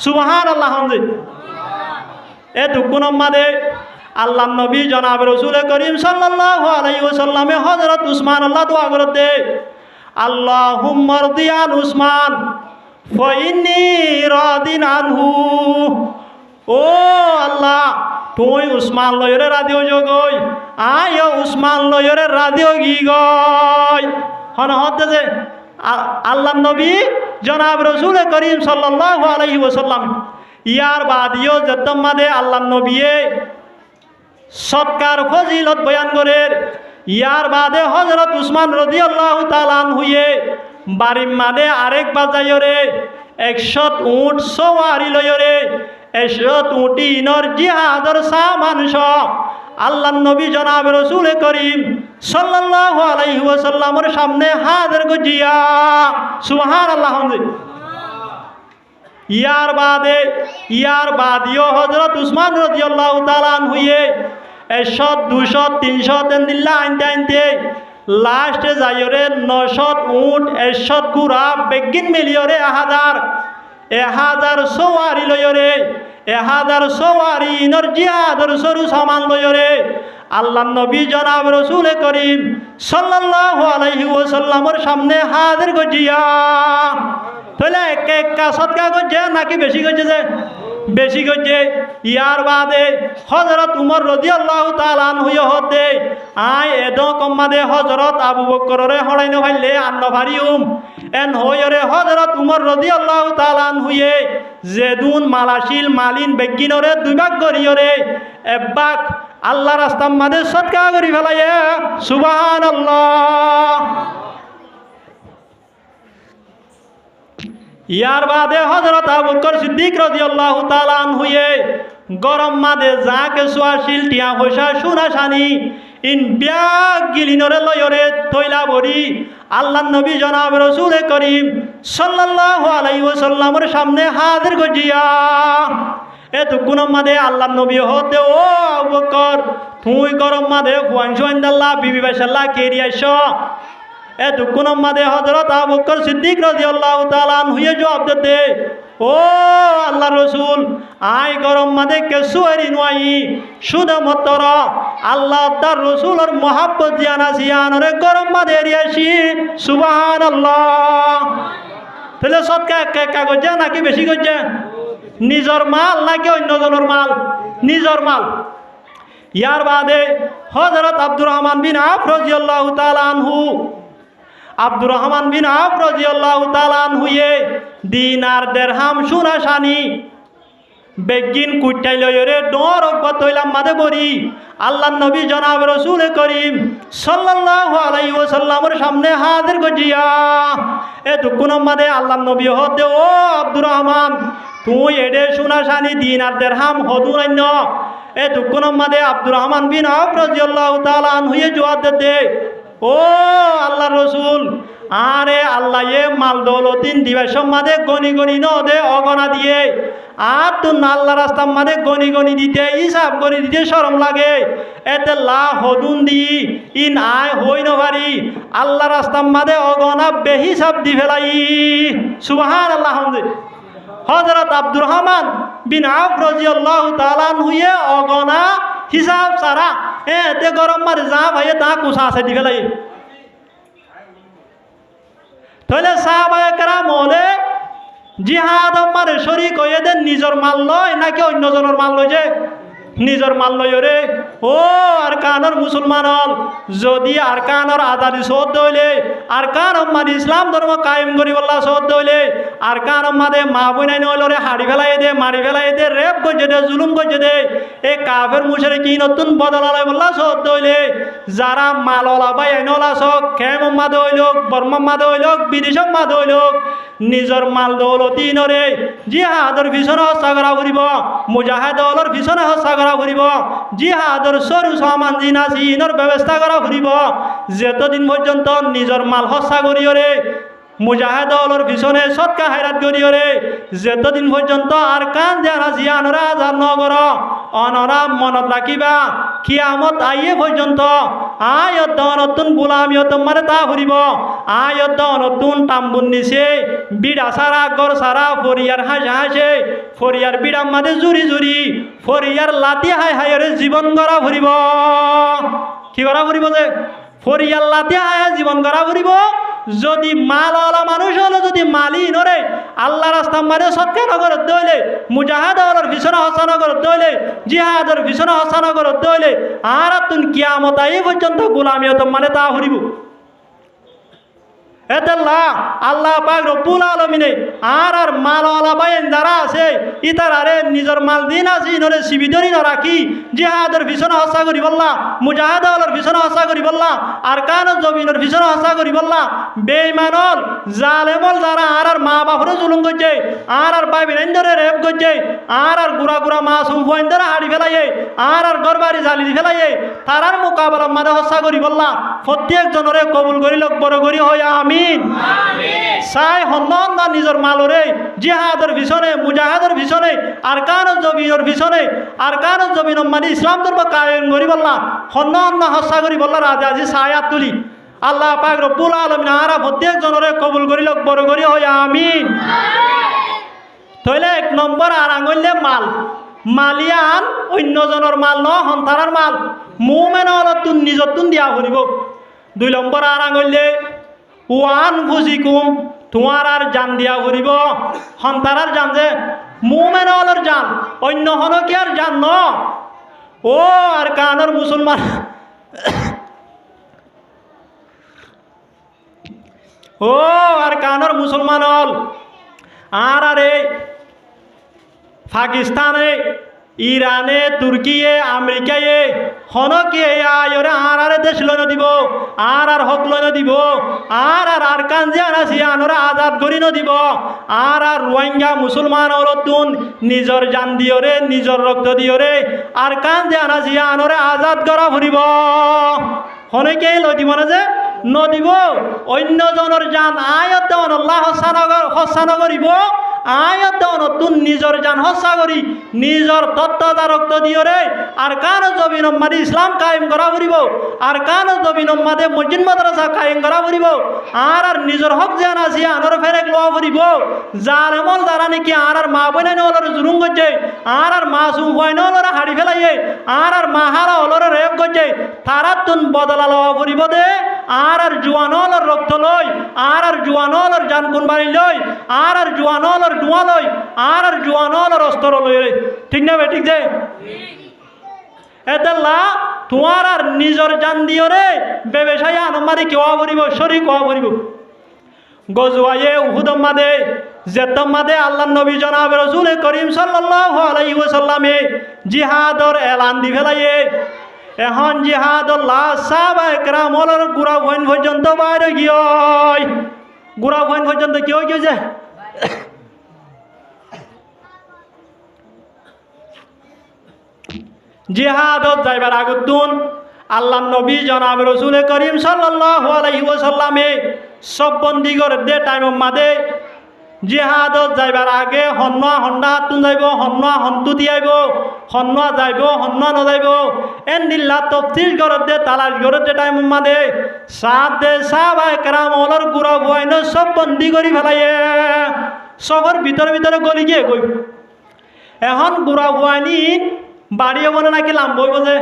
সুবহানাল্লাহ এতক্ষণ মাদে আল্লাহ নবী জনাব রসুল করিম সাল্লাল্লাহু আলাইহি ওয়াসাল্লামে হযরত উসমান আল্লাহ দোয়া করতে আল্লাহুম্মা রদিয়ান উসমান ফাইন্নী রাদিন আনহু ও আল্লাহ তুই উসমান লয়রে রাদিও জগই আয় উসমান লয়রে রাদিও গি গই হন হতে যে আল্লাহ নবী জনাব রসুল করিম সাল্লাল্লাহু আলাইহি ওয়াসাল্লাম ইয়ার বাদিও জতম্মাদে আল্লাহ নবীয়ে সৎকার ফজিলত বয়ান করের ইয়ার বাদে হযরত উসমান রাদিয়াল্লাহু তাআলা আনহুয়ে বাড়ির মাদে আরেক বাজাইরে 100 উট সওয়ারি লয়রে 100 উটি ইনর জিহাদর সামান সব আল্লাহ নবী জনাব রসুল করিম সাল্লাল্লাহু আলাইহি ওয়াসাল্লামের সামনে হাজির গজিয়া সুবহানাল্লাহ ইয়ার বাদিও হযরত উসমান রাদিয়াল্লাহু তাআলা আনহুয়ে 100 200 300 তেন দিল্লা আনতে লাস্টে যাইরে 900 উট 100 গুড়া বেগিন মিলিয়রে 1000 সওয়ারি লয়রে 1000 সওয়ারি ইনর জিহাদর সরু সামান লয়রে আল্লাহ নবী জনাব রসুল করিম সাল্লাল্লাহু আলাইহি ওয়াসাল্লামের সামনে হাজির গজিয়া তাহলে এক সৎকা করছে নাকি বেশি করছে যে বেশি করছে ইয়ার বাদে হযরত উমর রাদিয়াল্লাহু তাআলা আনহু হতে আয় এদ কম্মাদে হযরত আবু বকররে হড়াইনো ভাইলে আন্ন ভারিউম এন হয়রে হযরত উমর রাদিয়াল্লাহু তাআলা আনহুয়ে জেদুন মালাশিল মালিন বেগিনরে দুই ভাগ করিয়রে একবাক আল্লাহ রাস্তার মাঝে সৎকা করি ফেলাইয়া সুবহানাল্লাহ ইয়ার বাদে হযরত আবু বকর সিদ্দিক রাদিয়াল্লাহু তাআলা আনহুয়ে গরম মাদে যাকে সোয়াশিল টিয়া পয়সা সোনা সানি ইন ব্যাগ গিলিনরে লয়রে তৈলা বড়ি আল্লাহ নবী জনাব রসুল করিম সাল্লাল্লাহু আলাইহি ওয়াসাল্লামের সামনে হাজির গজিয়া এতক্ষণ মাদে আল্লাহ নবী হতে ও আবু বকর তুই গরম মাদে ফুয়ানশাল্লাহ বিবি বাইশাল্লাহ কেরি আইস এতক্ষণ মাদে হযরত আবু বকর সিদ্দিক রাদিয়াল্লাহু তাআলা আনহুয়ে জবাব দিতে ও আল্লাহ রসুল আয় গরম মাদে কেসু এরি নয় শুধুমাত্র আল্লাহ তার রসুলের মহাব্বত জিয়ানা জিয়ানরে গরম মাদে এরিয়াছি সুবহানাল্লাহ তাহলে সৎকা একা করছে নাকি বেশি করছে নিজের মাল নাকি অন্যজনের মাল নিজের মাল ইয়ার বাদে হযরত আব্দুর রহমান বিন আওফ রাদিয়াল্লাহু তাআলা আনহু আব্দুর রহমান বিন আওফ রাদিয়াল্লাহু তাআলা আনহুয়ে দিনার দিরহাম সোনা সানি বেগিন কুটাই লয়রে ডর অব্বত হইলাম মাদে বরি আল্লাহ নবী জনাব রসুল করিম সাল্লাল্লাহু আলাইহি ওয়াসাল্লামের সামনে হাজির গজিয়া এতক্ষণ মাদে আল্লাহ নবী হতে ও আব্দুর রহমান তুই এডে সোনা সানি দিনার দিরহাম হদু নাইন এতক্ষণ মাদে আব্দুর রহমান বিন আওফ রাদিয়াল্লাহু তাআলা আনহুয়ে জবাব দিতে ও আল্লাহ রসুল আরে আল্লাহ এ মাল দৌলতিন দিবে সম্মাদে গনি গনি ন দে অগনা দিয়ে আর তুন আল্লাহ রাস্তার মাঝে গনি গনি দিতে হিসাব গনি দিতে শরম লাগে এতে লা হদুন দি ইন আয় হই নভারি আল্লাহ রাস্তার মাঝে অগনা বেহিসাব দি ফেলাই সুবহানাল্লাহ। হযরত আব্দুর রহমান বিন আউফ রাদিয়াল্লাহু তাআলা হুয়ে অগনা হিসাব সারা এতে গরম মারে যা ভাই তা কুসা আছে দি ফেলাই। তাহলে সাহাবায়ে কেরাম হলে জিহাদ মারে শরীক হয়ে দেন নিজের মাল লয় নাকি অন্যজনের মাল লয়? যে নিজের মাল লয় রে ও আর কানর মুসলমান হল যদি আর কানর আজাদি শোধ হইলে আর কান মানে ইসলাম ধর্ম কায়েম করি বললা শোধ হইলে আর কান মাদে মা বইনাই নইল রে হাড়ি ফেলাই দে মারি ফেলাই দে রেপ করছে দে জুলুম করছে দে এই কাফের মুশরে কি নতুন বদলালাই বললা শোধ হইলে যারা মাল ওলা বাই আইনলা সক খেম মাদে হইলক বর্মা মাদে হইলক বিদেশ মাদে হইলক নিজের মাল দৌলতি নরে জিহাদর পিছনে হস্তা করা ফুরিব মুজাহিদ দলৰ পিছনে হস্তা করা ফুরিব জিহাদর সরু সমান জিনাসিনের ব্যবস্থা করা ফুরিব যেতদিন পর্যন্ত নিজের মাল হস্তা করিওরে মুজাহিদ দলৰ পিছনে সৎকা হাইরাত করিওরে যেতদিন পর্যন্ত আর কান জানা জিয়ানরা আজাদ নগর অনরা মনত রাখিবা কিয়ামত আইয়ে পর্যন্ত আয়ত নতুন গোলামিয়ত মানে তা ফুরিব আয়ত নতুন তাম্বুন নিছে বিড়া সারা গর সারা ফরিয়ার হাসে হাসে ফরিয়ার বিড়া মাঝে জুরি জুরি ফরিয়ার লাতি হাই হাইরে জীবন গড়া ফুরিব। কি করা ফুরিব? যে ফরিয়ার লাতি হাই জীবন গড়া ফুরিব। যদি মালওয়ালা মানুষ হলো যদি মালি নরে আল্লাহ রাস্তা মারে সৎকা নগর দইলে মুজাহিদের পিছনে হসা নগর দইলে জিহাদের পিছনে হসা নগর দইলে আর তুন কিয়ামত এই পর্যন্ত গোলামিয়ত মানে তা হরিব। এতেল্লা আল্লাহ পাক রব্বুল আলামিনে আর মালওয়ালা বাইন যারা আছে ইতারারে নিজের মাল দিন আছে ইনরে সিবিদরি ন রাখি জিহাদের পিছনে হসা করি বললা মুজাহিদের পিছনে হসা করি বললা আর কান জমিনের পিছনে হসা করি বললা বেঈমানল জালেমল যারা আর মা বাপরে জুলুম করছে আর ভাই বিনাইন্দরে রেপ করছে আর গুড়া গুড়া মাসুম ফইন্দরে হাড়ি ফেলাইয়ে আর গরবারি জালি ফেলাইয়ে তারার মোকাবেলা মাঝে হসা করি বললা প্রত্যেক জনরে কবুল করি লোক বড় করি হয় আমি চাই সন্ধান নিজের মালরে জিহাদের পিছনে মুজাহিদের পিছনে আর কান জমিনের পিছনে আর কান জমিন মানে ইসলাম ধর্ম কায়েম করি বললা সন্ধান হস্যা করি বললা রাজা আজি ছায়াত তুলি আল্লাহ পাক রব্বুল আলামিন আরা প্রত্যেক জনরে কবুল করি লোক বড় করি হয় আমিন। তাহলে এক নম্বর আর আঙুলে মাল মালিয়ান অন্যজনের মাল ন সন্তানের মাল মুমেন তুন নিজর তুন দিয়া ফুরিব। দুই নম্বর আর আঙুলে ওয়ান ফুজিকুম তোমার আর জান দিয়া ফুরিব সন্তানার জান যে মুমেন অলর জান অন্য হন কি আর জান ন ও আর কানর মুসলমান ও আর কানর মুসলমান হল আর আরে পাকিস্তানে ইরানে তুর্কিয়ে আমেরিকায়ে হনকে আয়রে আর দেশ লইন দিব আর হক লইন দিব আর কান যে আনাছি আনরা আজাদ করি ন দিব আর রোহিঙ্গা মুসলমান অলতুন নিজর জান দিয়রে নিজর রক্ত দিয়রে আর কান যে আনাছি আনরে আজাদ করা ফুরিব হনকে লই দিব না যে নদিব অন্যজনের জান আয়ত আল্লাহ হস্যা নগরিব আয়ত নতুন নিজর জান হস্যা করি নিজর তত্ত্বদা রক্ত দিয়রে আর কান জমিন মাদি ইসলাম কায়েম করা ফুরিব আর কান জমিন মাদে মসজিদ মাদ্রাসা কায়েম করা ফুরিব আর নিজর হক জান আছে আনর ফেরেক লওয়া ফুরিব যার এমন যারা নাকি আর মা বইনাই নলরে জুলুম করছে আর মাসুম বইন নলরে হাড়ি ফেলাইয়ে আর মাহারা অলরে রেপ করছে তারা তুন বদলা লওয়া ফুরিব দে আর জুয়ানলর রক্ত লই আর জুয়ানলর জান কুরবানি লই আর জুয়ানলর ডুয়া লই আর জুয়ানলর অস্ত্র লই ঠিক না বে ঠিক যে এতেল্লা তোমার আর নিজর জান দিও রে ব্যবসায়ী আনমারি কেওয়া ভরিব শরীক হওয়া ভরিব গজওয়ায়ে উহুদ মাদে জেতম মাদে আল্লাহ নবী জনাব রাসূল করিম সাল্লাল্লাহু আলাইহি ওয়াসাল্লামে জিহাদর এলান দি ফেলাইয়ে এখন জিহাদর লাশ সাহাবায়ে কেরামর গুড়া ভইন পর্যন্ত বাইরে গিয়ে গুড়া ভইন পর্যন্ত কি হয়ে গিয়েছে জিহাদত যাইবার আগুতুন আল্লাহ নবী জনাব রাসূল করিম সাল্লাল্লাহু আলাইহি ওয়াসাল্লামে সব বন্দি করে দে টাইম মাদে জিহাদত যাইবার আগে হন্না হন্ডা হাতুন যাইব হন্না হন্তু দিয়াইব হন্না যাইব হন্না নযাইব এন দিল্লা তফতিল করে দে তালাশ করে দে টাইম মাদে সাত দে সাহাবা একরাম ওলর গুড়া বুয়াইন সব বন্দি করি ফেলাইয়ে সবর ভিতরে ভিতরে গলি গিয়ে গই এখন গুড়া বুয়াইনি বাড়ি হব না নাকি লাম্ব হইব যে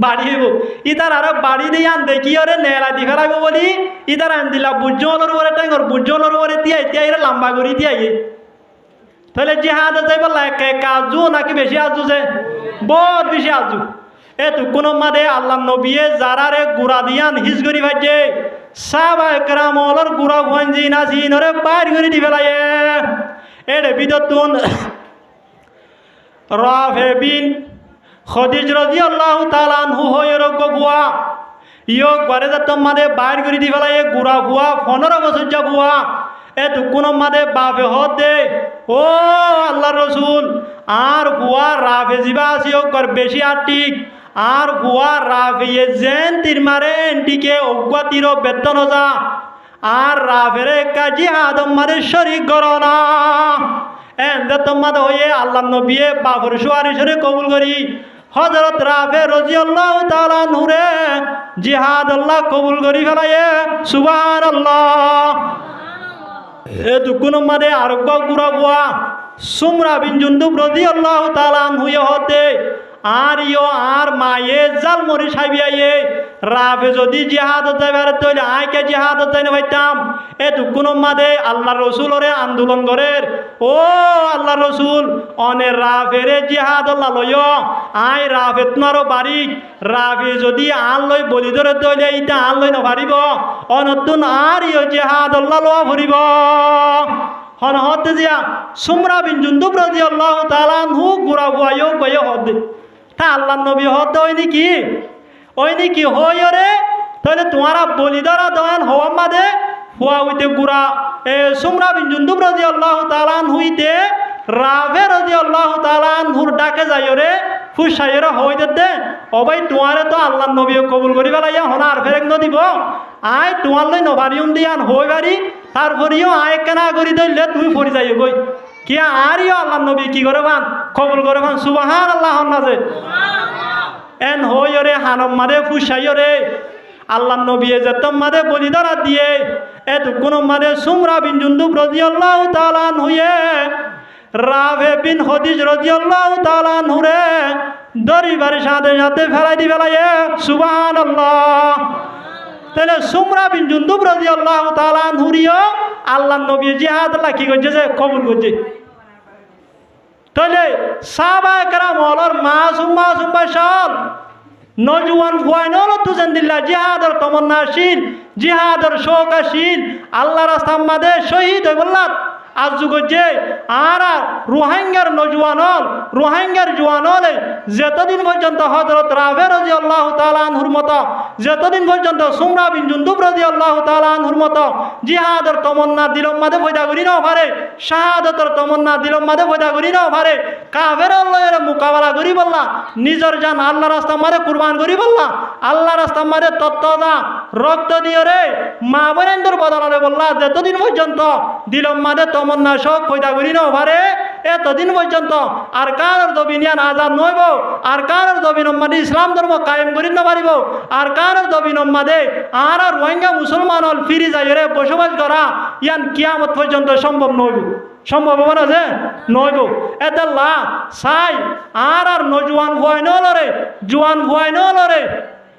বাড়ি হইব ইতার আরো বাড়ি দিয়ে আন দেখি ওরে নেলা দি ফেলাইব বলি ইতার আন দিলা বুজ্জলর উপরে ট্যাঙ্গর বুজ্জলর উপরে তিয়াই তিয়াই লাম্বা করি তিয়াই তাহলে জিহাদ যাইব লাগে কাজু নাকি বেশি আজু যে বহুত বেশি আজু এতু কোনো মাদে আল্লাহ নবিয়ে যারারে গুড়া দিয়ান হিজ করি ভাইছে সাহাবা একরাম ওলর গুড়া ভন জি না জিনরে বাইর করে দি ফেলাইয়ে এড়ে বিদতুন রাফে বিন খদিজ রাদিয়াল্লাহু তাআলা আনহু হয়ে রগবুয়া ইয়ক বারে যা তোমাদে বাইর করে দি ফেলাইয়ে গুড়া বুয়া 15 বছর যা বুয়া এতু কোনো মাদে বাপে হদ দে ও আল্লাহর রাসূল আর বুয়া রাফে জিবা আসিও কর বেশি আটিক আর বুয়া রাফিয়ে জেন তীর মারে এন্টিকে অজ্ঞা তীর বেতন যা আর রাফেরে কাজী আদম মারে শরীক গরনা এন্দে তোমাদ হয়ে আল্লাহ নবিয়ে বাপর সুয়ারিশরে কবুল করি হযরত রাফে রাদিয়াল্লাহু তাআলা নূরে জিহাদ আল্লাহ কবুল করি ফেলায়ে সুবহানাল্লাহ এ দুকুন মাদে আরোগ্য গুড়া বুয়া সুমরা বিন জুনদুব রাদিয়াল্লাহু তাআলা হুয়ে হতে আর ইয়ো আর মায়ে জাল মরি সাইবিয়ায়ে রাফে যদি জিহাদ যাইবার তৈলে আইকে জিহাদ যাইনে ভাইতাম এ দুকুন মাদে আল্লাহ রসুলরে আন্দোলন করের ও আল্লাহ রসুল অনে রাফেরে জিহাদ আল্লাহ লয় আই রাফে তোমারও বাড়ি রাফে যদি আন লই বলি ধরে তৈলে ইটা আন লই নপারিব অনতুন আর ইয়ো জিহাদ আল্লাহ লওয়া ভরিব হন হতে জিয়া সুমরা বিন জুনদুব রাদিয়াল্লাহু তাআলা আনহু গুড়া বুয়ায়ও গয়ে হদে তা আল্লাহ নবী হদ ওই নাকি হই রে তাহলে তোমারা বলিদারা দয়ান হওয়া মাদে হুয়া হইতে গুড়া সুমরা বিন জুনদুব রাদিয়াল্লাহু তাআলা আনহুইতে রাফে রাদিয়াল্লাহু তাআলা আনহুর ডাকে যাই রে ফুসাইরা হইতে দে ও ভাই তোমারে তো আল্লাহ নবী কবুল করি ফেলাইয়া হনা আর ফেরেক নদিব আয় তোমার লই নবারিয়ম দিয়ান হই বাড়ি তারপরেও আয় কেনা করি দইলে তুমি ফরি যাই গই কি আরিও আল্লাহ নবী কি করে ভান কবুল করে ভান সুবহানাল্লাহ নাজে এন হই রে হানম মাদে ফুসাই রে আল্লাহ নবী যেতম মাদে বলিদারা দিয়ে এত কোন মাদে সুমরা বিন জুনদুব রাদিয়াল্লাহু তাআলা আনহুয়ে রাফে বিন খদিজ রাদিয়াল্লাহু তাআলা আনহুরে দরিবারের সাথে সাথে ফেলাই দি ফেলাইয়ে সুবহানাল্লাহ তাহলে সুমরা বিন জুনদুব রাদিয়াল্লাহু তাআলা আনহুরিও আল্লাহ নবী জিহাদ আল্লাহ কি করছে যে কবুল করছে তাহলে সাহাবা একরাম ওলর মাসুম বাশাল নজওয়ান ফুয়াইনল তুজেন দিল্লা জিহাদর তমন্নাশীল জিহাদর শৌকাশীল আল্লাহ রাস্তার মাঝে শহীদ হয়ে বললাম আজ যুগে আর রোহিঙ্গার নজওয়ানল রোহিঙ্গার জওয়ানলে যতদিন পর্যন্ত হযরত রাফে রাদিয়াল্লাহু তাআলা আনহুর মতো যতদিন পর্যন্ত সুমরা বিন জুনদুব রাদিয়াল্লাহু তাআলা আনহুর মতো জিহাদর তমন্না দিলম মাঝে পয়দা করি না পারে শাহাদাতের তমন্না দিলম মাঝে পয়দা করি না পারে কাফের আল্লাহর মোকাবেলা করি বললা নিজের জান আল্লাহ রাস্তার মাঝে কুরবান করি বললা আল্লাহ রাস্তার মাঝে তত্ত্বদা রক্ত দিয়ে রে মা বোনেদের বদলালে বললা যতদিন পর্যন্ত দিলম মাঝে তমন্না সব পয়দা করি না পারে এতদিন পর্যন্ত আর কার দবিনিয়ান আজাদ নইব আর কার দবিন মাদে ইসলাম ধর্ম কায়েম করি না পারিব আর কার দবিন মাদে আর রোহিঙ্গা মুসলমান হল ফিরি যাই রে বসবাস করা ইয়ান কিয়ামত পর্যন্ত সম্ভব নইব সম্ভব হবে না যে নইব এতে লা সাই আর নজওয়ান ভয় নলরে জোয়ান ভয় নলরে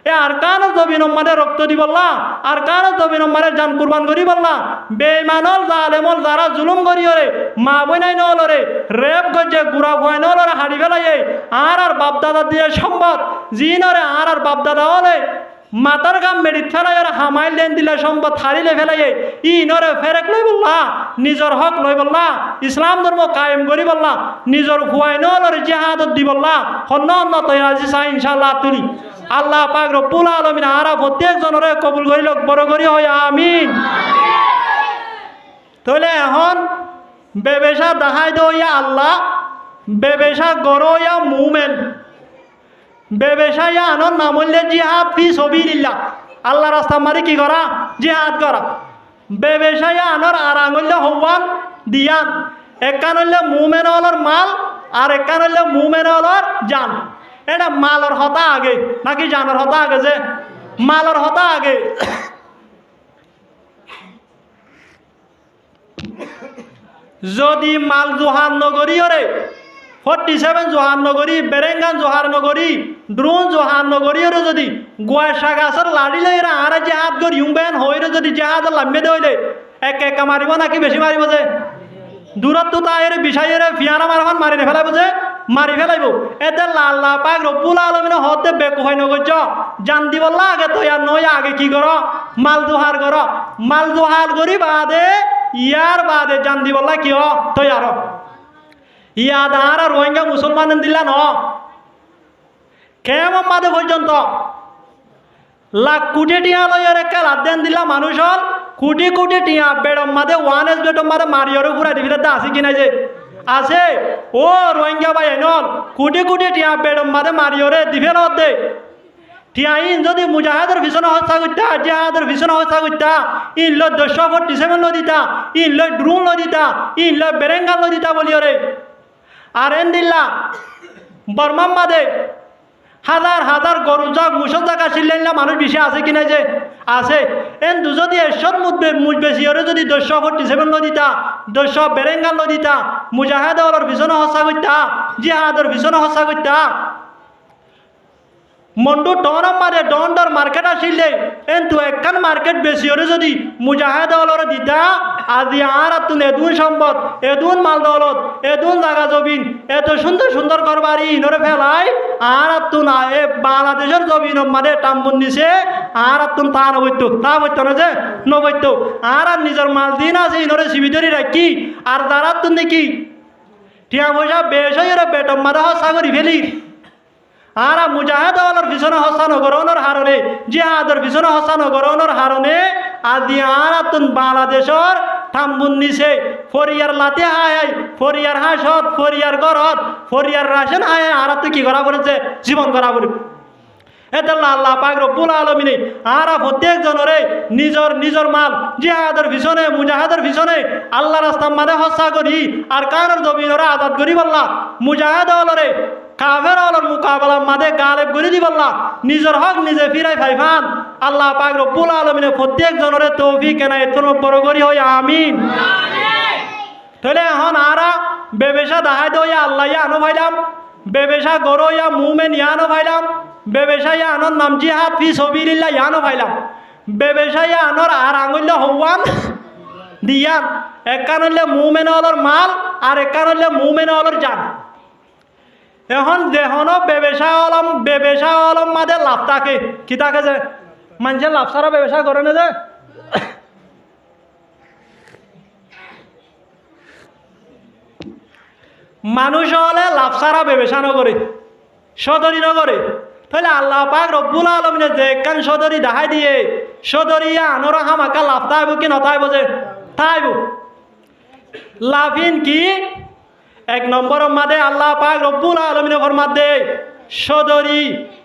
এ আর কার দবিন মাদে রক্ত দি বললা আর কার দবিন মাদে জান কুরবান করি বললা বেঈমানল জালেমল যারা জুলুম করি রে মা বইনাই নলরে রেপ গজে গুড়া ভয় নলরে হাড়ি ফেলাইয়ে আর বাপ দাদা দিয়ে সম্পদ জিনরে আর বাপ দাদা হলে মাতার গাম মেডিত ফেলাই আর হামাইল দেন দিলে সম্পদ হারিলে ফেলাইয়ে ই নরে ফেরেক লই বললা নিজের হক লই বললা ইসলাম ধর্ম কায়েম করি বললা নিজের ভুয়াই নলরে জিহাদত দি বললা হন্ন অন্য তৈরাজি চাই ইনশাআল্লাহ তুলি আল্লাহ পাক রব্বুল আলামিন আরা প্রত্যেক জনরে কবুল করিল বড় করি হয় আমিন তাহলে এখন বেবেশা দেখাই দইয়া আল্লাহ বেবেশা গরইয়া মুমেন বেবেশা ইয়া আনন নামলে জিহাদ ফি সাবিলিল্লাহ আল্লাহ রাস্তা মারি কি করা জিহাদ করা বেবেশাইয়া আনর আরাং হইলে হওয়ান দিয়ান একান হইলে মুমেন হলর মাল আর একান হইলে মুমেন হলর জান এটা মালর হতা আগে নাকি জানর হতা আগে যে মালর হতা আগে যদি মাল জোহার নগরী ওরে 47 জোহার নগরী বেরেঙ্গান জোহার নগরী দ্রোণ জোহার নগরী ওরে যদি গোয়াশা গাছের লাড়ি লইরা আর জেহাদ করি উম্বেন হইরে যদি জেহাদ লাম্বে দইলে এক একা মারিব নাকি বেশি মারিব যে দূরত্ব তাইর বিষয়ের ফিয়ানা মারফান মারি ফেলাইব যে মারি ফেলাইব এতে লাল্লা পাক রব্বুল আলমিনে হতে বেকুফাই নগর্য জান দিবল্লা আগে তো ইয়ার নয় আগে কি কর মাল দোহার কর মাল দোহার করি বাদে ইয়ার বাদে জান দিবল্লা কি হ তৈয়ার ইয়াদ আর রোহিঙ্গা মুসলমান দিলা ন কেমন মাদে পর্যন্ত লাখ কোটি টিয়া লইয়ার একটা লাদেন দিলা মানুষ হল কোটি কোটি টিয়া বেড়ম মাদে ওয়ান বেড়ম মাদে মারিয়র ঘুরা দিবি আছে কিনা যে আছে ও রোহিঙ্গা ভাই নল কোটি কোটি টিয়া বেড়ম মাদে মারিয়রে দিবে দে টিয়াইন যদি মুজাহাদের ভীষণ হত্যা করতা জেহাদের ভীষণ হত্যা করতা ইন লো 247 নদীতা ইন লো ড্রোন নদীতা ইন লো বেরেঙ্গাল নদীতা বলিয়রে আর এন দিল্লা বর্মাম মাদে হাজার হাজার গরু যাক মুসল জায়গা ছিলেন মানুষ বেশি আছে কিনা যে আছে এন দু যদি এসব মুজ বেশি হলে যদি 247 নদীতা 200 বেরেঙ্গাল নদীতা মুজাহাদ অলর ভীষণ হত্যা করতা জিহাদের ভীষণ হত্যা করতা মন্ডু ডন মারে ডর মার্কেট আসিলে কিন্তু একখান মার্কেট বেশি হলে যদি মুজাহিদ দলর দিতা আজি আর তুন এদুন সম্পদ এদুন মাল দৌলত এদুন জায়গা জমিন এত সুন্দর সুন্দর করবারি ইনরে ফেলাই আর তুন এ বাংলাদেশের জমিন মানে টাম্বন দিছে আর তুন তা নবৈত না যে নবৈত আর নিজের মাল দিন আছে ইনরে সিবিধরি রাখি আর দ্বারা তুন দেখি টিয়া পয়সা বেশ হয়ে বেটম মাদা সাগরি ফেলি আর মুজাহিদ অলর ভীষণ হসা নগরণর হারণে জিহাদের ভীষণ হসা নগরণর হারণে আদি আর তুন বাংলাদেশর থাম্বুন নিছে ফরিয়ার লাতে হায় ফরিয়ার হাসত ফরিয়ার গরত ফরিয়ার রাশন হায় আর তুই কি করা পড়েছে জীবন করা পড়ে এতে আল্লাহ পাক রব্বুল আলামিনে আর প্রত্যেক জনরে নিজর মাল জিহাদের ভীষণে মুজাহিদের ভীষণে আল্লাহ রাস্তা মাদে হসা করি আর কারণ জমিনরে আজাদ করি বললা মুজাহিদ অলরে কাফের অলর মুকাবলা মাদে গালেব করে দিবল্লা নিজের হক নিজে ফিরাই ফাইফান আল্লাহ পাক রব্বুল আলামিনে প্রত্যেক জনরে তৌফিক এনায়েত বড় করি হয় আমিন তাহলে এখন আরা বেবেশা দাহাই দইয়া আল্লাহ ইয়া আনো ভাইলাম বেবেশা গরো ইয়া মুমেন ইয়া আনো ভাইলাম বেবেশা ইয়া আনর নাম জিহাদ ফি সাবিলিল্লাহ ইয়া আনো ভাইলাম বেবেশা ইয়া আনর আর আঙুল্লা হওয়ান দিয়ান একান হইলে মুমেন অলর মাল আর একান হইলে মুমেন অলর জান এখন যেহন বেবেশা অলম মাদে লাভ থাকে কি থাকে যে মানুষের লাভ সারা ব্যবসা করে না যে মানুষ হলে লাভ সারা ব্যবসা নগরে সদরি নগরে তাহলে আল্লাহ পাক রব্বুল আলমিনে যে কান সদরি দেখাই দিয়ে সদরিয়া আনোরা হামাকা লাভ তাইব কি নতাইব যে তাইব লাভিন কি এক নম্বর মাদে আল্লাহ পাক রব্বুল আলমিনে ফরমাত দে সদরি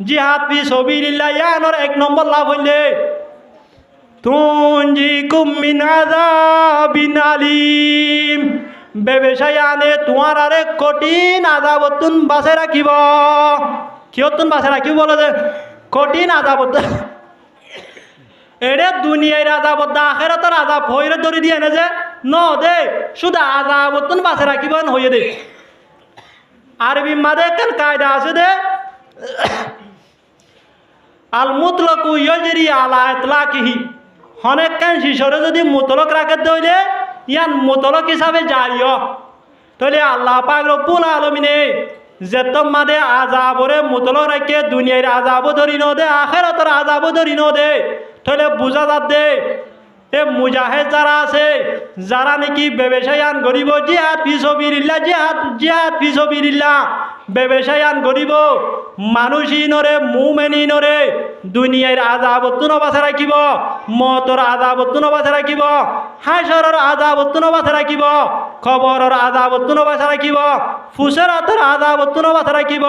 জিহাদ ফি সাবিলিল্লাহ ইয়ানোর এক নম্বর লাভ হইলে তুনজিকুম মিন আযাবিন আলিম ব্যবসায় আনে তোমার আরে কঠিন আযাবতুন বাঁচাই রাখিব কিয়তুন বাঁচাই রাখিব বলে যে কঠিন আযাবত এরে দুনিয়ার আযাবত আখিরাতের আযাব হইরে ধরে দিয়ে এনে যে ন দে শুধু আযাবতুন বাঁচাই রাখিব হইয়ে দে আরবি মাদে কান কায়দা আছে দে আল মুতলাকু ইয়াজরি আলা ইতলাকিহি অনেক কান শিশরে যদি মুতলক রাখে দইলে ইয়ান মুতলক হিসাবে জারিও তাহলে আল্লাহ পাক রব্বুল আলামিনে যেত মাদে আযাবরে মুতলক রাখে দুনিয়ার আযাব ধরি ন দে আখিরাতের আযাব ধরি ন দে তাহলে বুঝা যাত দে এ মুজাহিদ যারা আছে যারা নাকি ব্যবসায়ান গরিব জিহাদ ফি সাবিলিল্লাহ জিহাদ ফি সাবিলিল্লাহ ব্যবসায়ান গরিব মানুষইনরে মুমিনিনরে দুনিয়ার আযাবতুন বাঁচা রাখিব মওতর আযাবতুন বাঁচা রাখিব হাশরের আযাবতুন বাঁচা রাখিব কবরের আযাবতুন বাঁচা রাখিব ফুসরাতের আযাবতুন বাঁচা রাখিব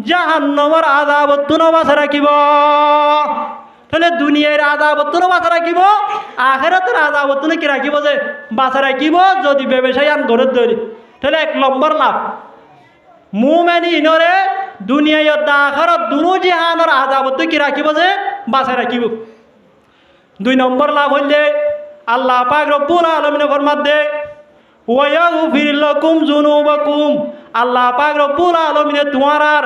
জাহান্নামের আযাবতুন বাঁচা রাখিব তাহলে দুনিয়ার আযাবতনো বাঁচা রাখিব, আখিরাতের আযাবতনো কি রাখিব যে বাঁচা রাখিব যদি ব্যবসায় আন গড়ে ধরি। তাহলে 1 নম্বর লাভ মুমিনিনরে দুনিয়ায় আখিরাত দুনো জাহানের আযাবত কি রাখিব যে বাঁচা রাখিব। 2 নম্বর লাভ হইলে আল্লাহ পাক রব্বুল আলামিন ফরমাতে ওয়ায়াগফির লাকুম যুনুবাকুম, আল্লাহ পাক রব্বুল আলামিন তোমার আর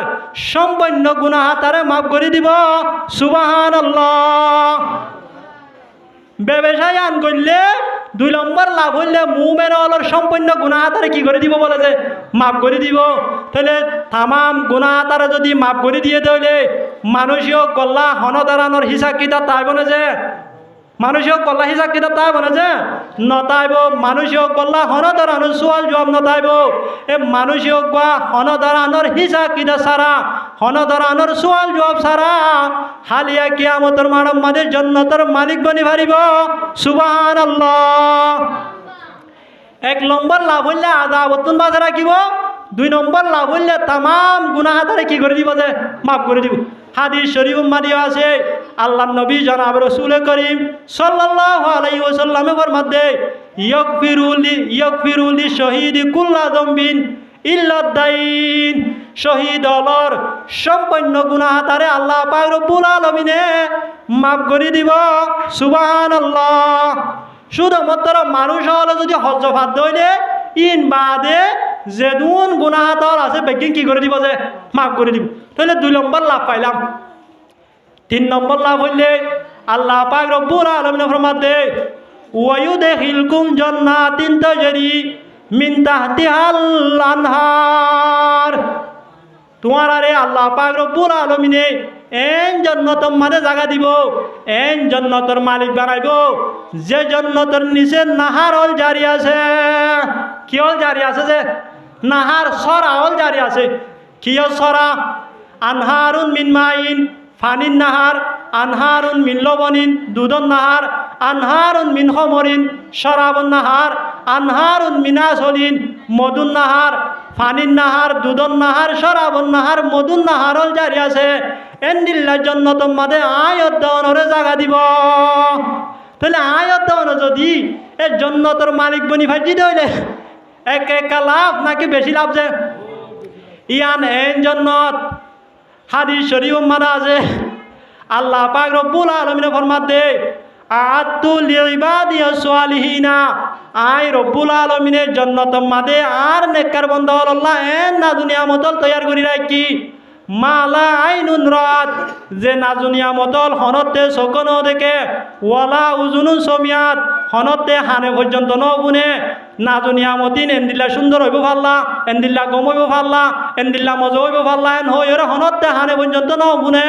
সম্পূর্ণ গুনাহ তারে মাফ করে দিব। সুবহানাল্লাহ। ব্যবসায় আন করলে 2 নম্বর লাভ হইলে মুমিনের সম্পূর্ণ গুনাহ তারে কি করে দিব বলে যে মাফ করে দিব। তাহলে তামাম গুনাহ তারে যদি মাফ করে দিয়ে তাহলে মানুষও গল্লা হনদারানোর হিসাব কিতাব তাই বলে যে মানুষও গল্লা হিসাব কিতাব তাই বলে যে নতাইব, মানুষও গল্লা হনদারানোর সোয়াল জবাব নতাইব। এ মানুষও গা হনদারানোর হিসাব কিতাব সারা হনদারানোর সোয়াল জবাব সারা হালিয়া কিয়ামতের মানব মাদের জান্নাতের মালিক বনি পারিব। সুবহানাল্লাহ। 1 নম্বর লাভ হইলে আযাবতন বাঁচা রাখিব, 2 নম্বর লাভ হইলে তামাম গুনাহ তারে কি করে দিব যে মাফ করে দিব। হাদিস শরীফ মাদিয়া আছে আল্লাহর নবী জনাব রাসূল করিম সাল্লাল্লাহু আলাইহি ওয়াসাল্লামে ফরমাতে ইয়াগফিরু লি শহীদি কুল্লা যামবিন ইল্লা দাইন, শহীদ হলর সম্পূর্ণ গুনাহ তারে আল্লাহ পাক রব্বুল আলামিনে মাফ করে দিব। সুবহানাল্লাহ। শুধুমাত্র মানুষ হলে যদি হজ্জ ফাদ হইলে ইন বাদে যেদুন গুনাহ তার আছে বেগিন কি করে দিব যে মাফ করে দিব। তাহলে 2 নম্বর লাভ পাইলাম। 3 নম্বর লাভ হইলে আল্লাহ পাক রব্বুল আলামিন ফরমাতে ওয়ায়ুদখিলকুম জান্নাতিন তাজরি মিন তাহতিহাল আনহার, তোমার আরে আল্লাহ পাক রব্বুল আলামিনে এন জান্নাতের মাঝে জায়গা দিব, এন জান্নাতের মালিক বানাইব যে জান্নাতের নিচে নাহার হল জারি আছে। কি হল জারি আছে যে নাহার সরা হল জারি আছে। কি হল সরা? আনহারুন মিন মাইন, ফানিন নাহার, আনহারুন মিন লবনিন, দুধন নাহার, আনহারুন মিন খমরিন, শরাবন নাহার, আনহারুন মিন আসলিন, মধুন নাহার, ফানিন নাহার, দুধন নাহার, শরাবন নাহার, মধুন নাহার হল জারি আছে। এন্দিল্লার জান্নাতের মাঝে আয়াত দেওয়ানোরে জায়গা দিব। তাহলে আয়াত দেওয়ানো যদি এই জান্নাতের মালিক বনি ভাজি হইলে একা লাভ নাকি বেশি লাভ যে ইয়ান এন জান্নাত। হাদিস শরীফ মানা আছে আল্লাহ পাক রব্বুল আলামিন ফরমাতে আ'আদতু লিইবাদিয়াস সালিহিনা, আই রব্বুল আলামিনের জান্নাতের মাঝে আর নেককার বান্দা আল্লাহ এন না দুনিয়া মতল তৈয়ার করি রাখি মালা আইনুন রাত, যে নাজুনিয়া মতল হনতে সকন দেখে ওয়ালা উজুনুন সমিয়াত, হনতে হানে পর্যন্ত নগুনে নাজুনিয়া মতিন এন্দিল্লা সুন্দর হইব পাল্লা, এন্দিল্লা গম হইব পাল্লা, এন্দিল্লা মজা হইব পাল্লা, এন হইরে হনতে হানে পর্যন্ত নগুনে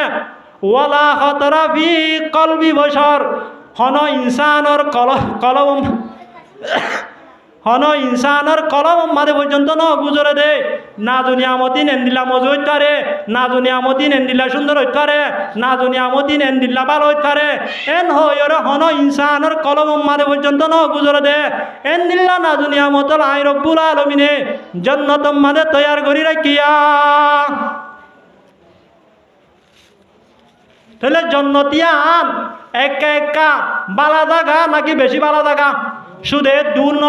ওয়ালা খতরা ফি কলবি বশর, হন ইনসানর কলম হন ইনসানের কলম মাঝে পর্যন্ত ন গুজরে দে না দুনিয়ামতি নেন্দিল্লা মজু হইতে পারে, না দুনিয়ামতি নেন্দিল্লা সুন্দর হইতে পারে, না দুনিয়ামতি নেন্দিল্লা ভালো হইতে পারে। এন হইরে হন ইনসানের কলম মাঝে পর্যন্ত ন গুজরে দে এন দিল্লা না দুনিয়ামতল আই রব্বুল আলামিনে জান্নাতম মাঝে তৈয়ার করি রাখিয়া। তাহলে জন্নতিয়া আন একা একা বালা জাগা নাকি বেশি বালা জাগা? শুধু দূর ন।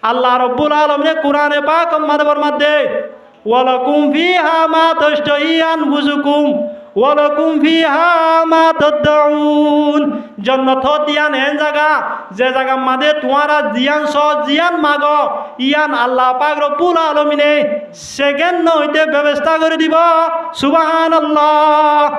আল্লাহ রব্বুল আলামিন কুরআনে পাক মাদবর মধ্যে ওয়ালাকুম ফিহা মা তাশতাহি আনফুসুকুম ওয়ালাকুম ফিহা মা তাদউন, জান্নাত দিয়ান এন জায়গা যে জায়গা মাদে তোমারা জিয়ান স জিয়ান মাগ ইয়ান আল্লাহ পাক রব্বুল আলামিনে সেকেন্ড হইতে ব্যবস্থা করে দিব। সুবহানাল্লাহ।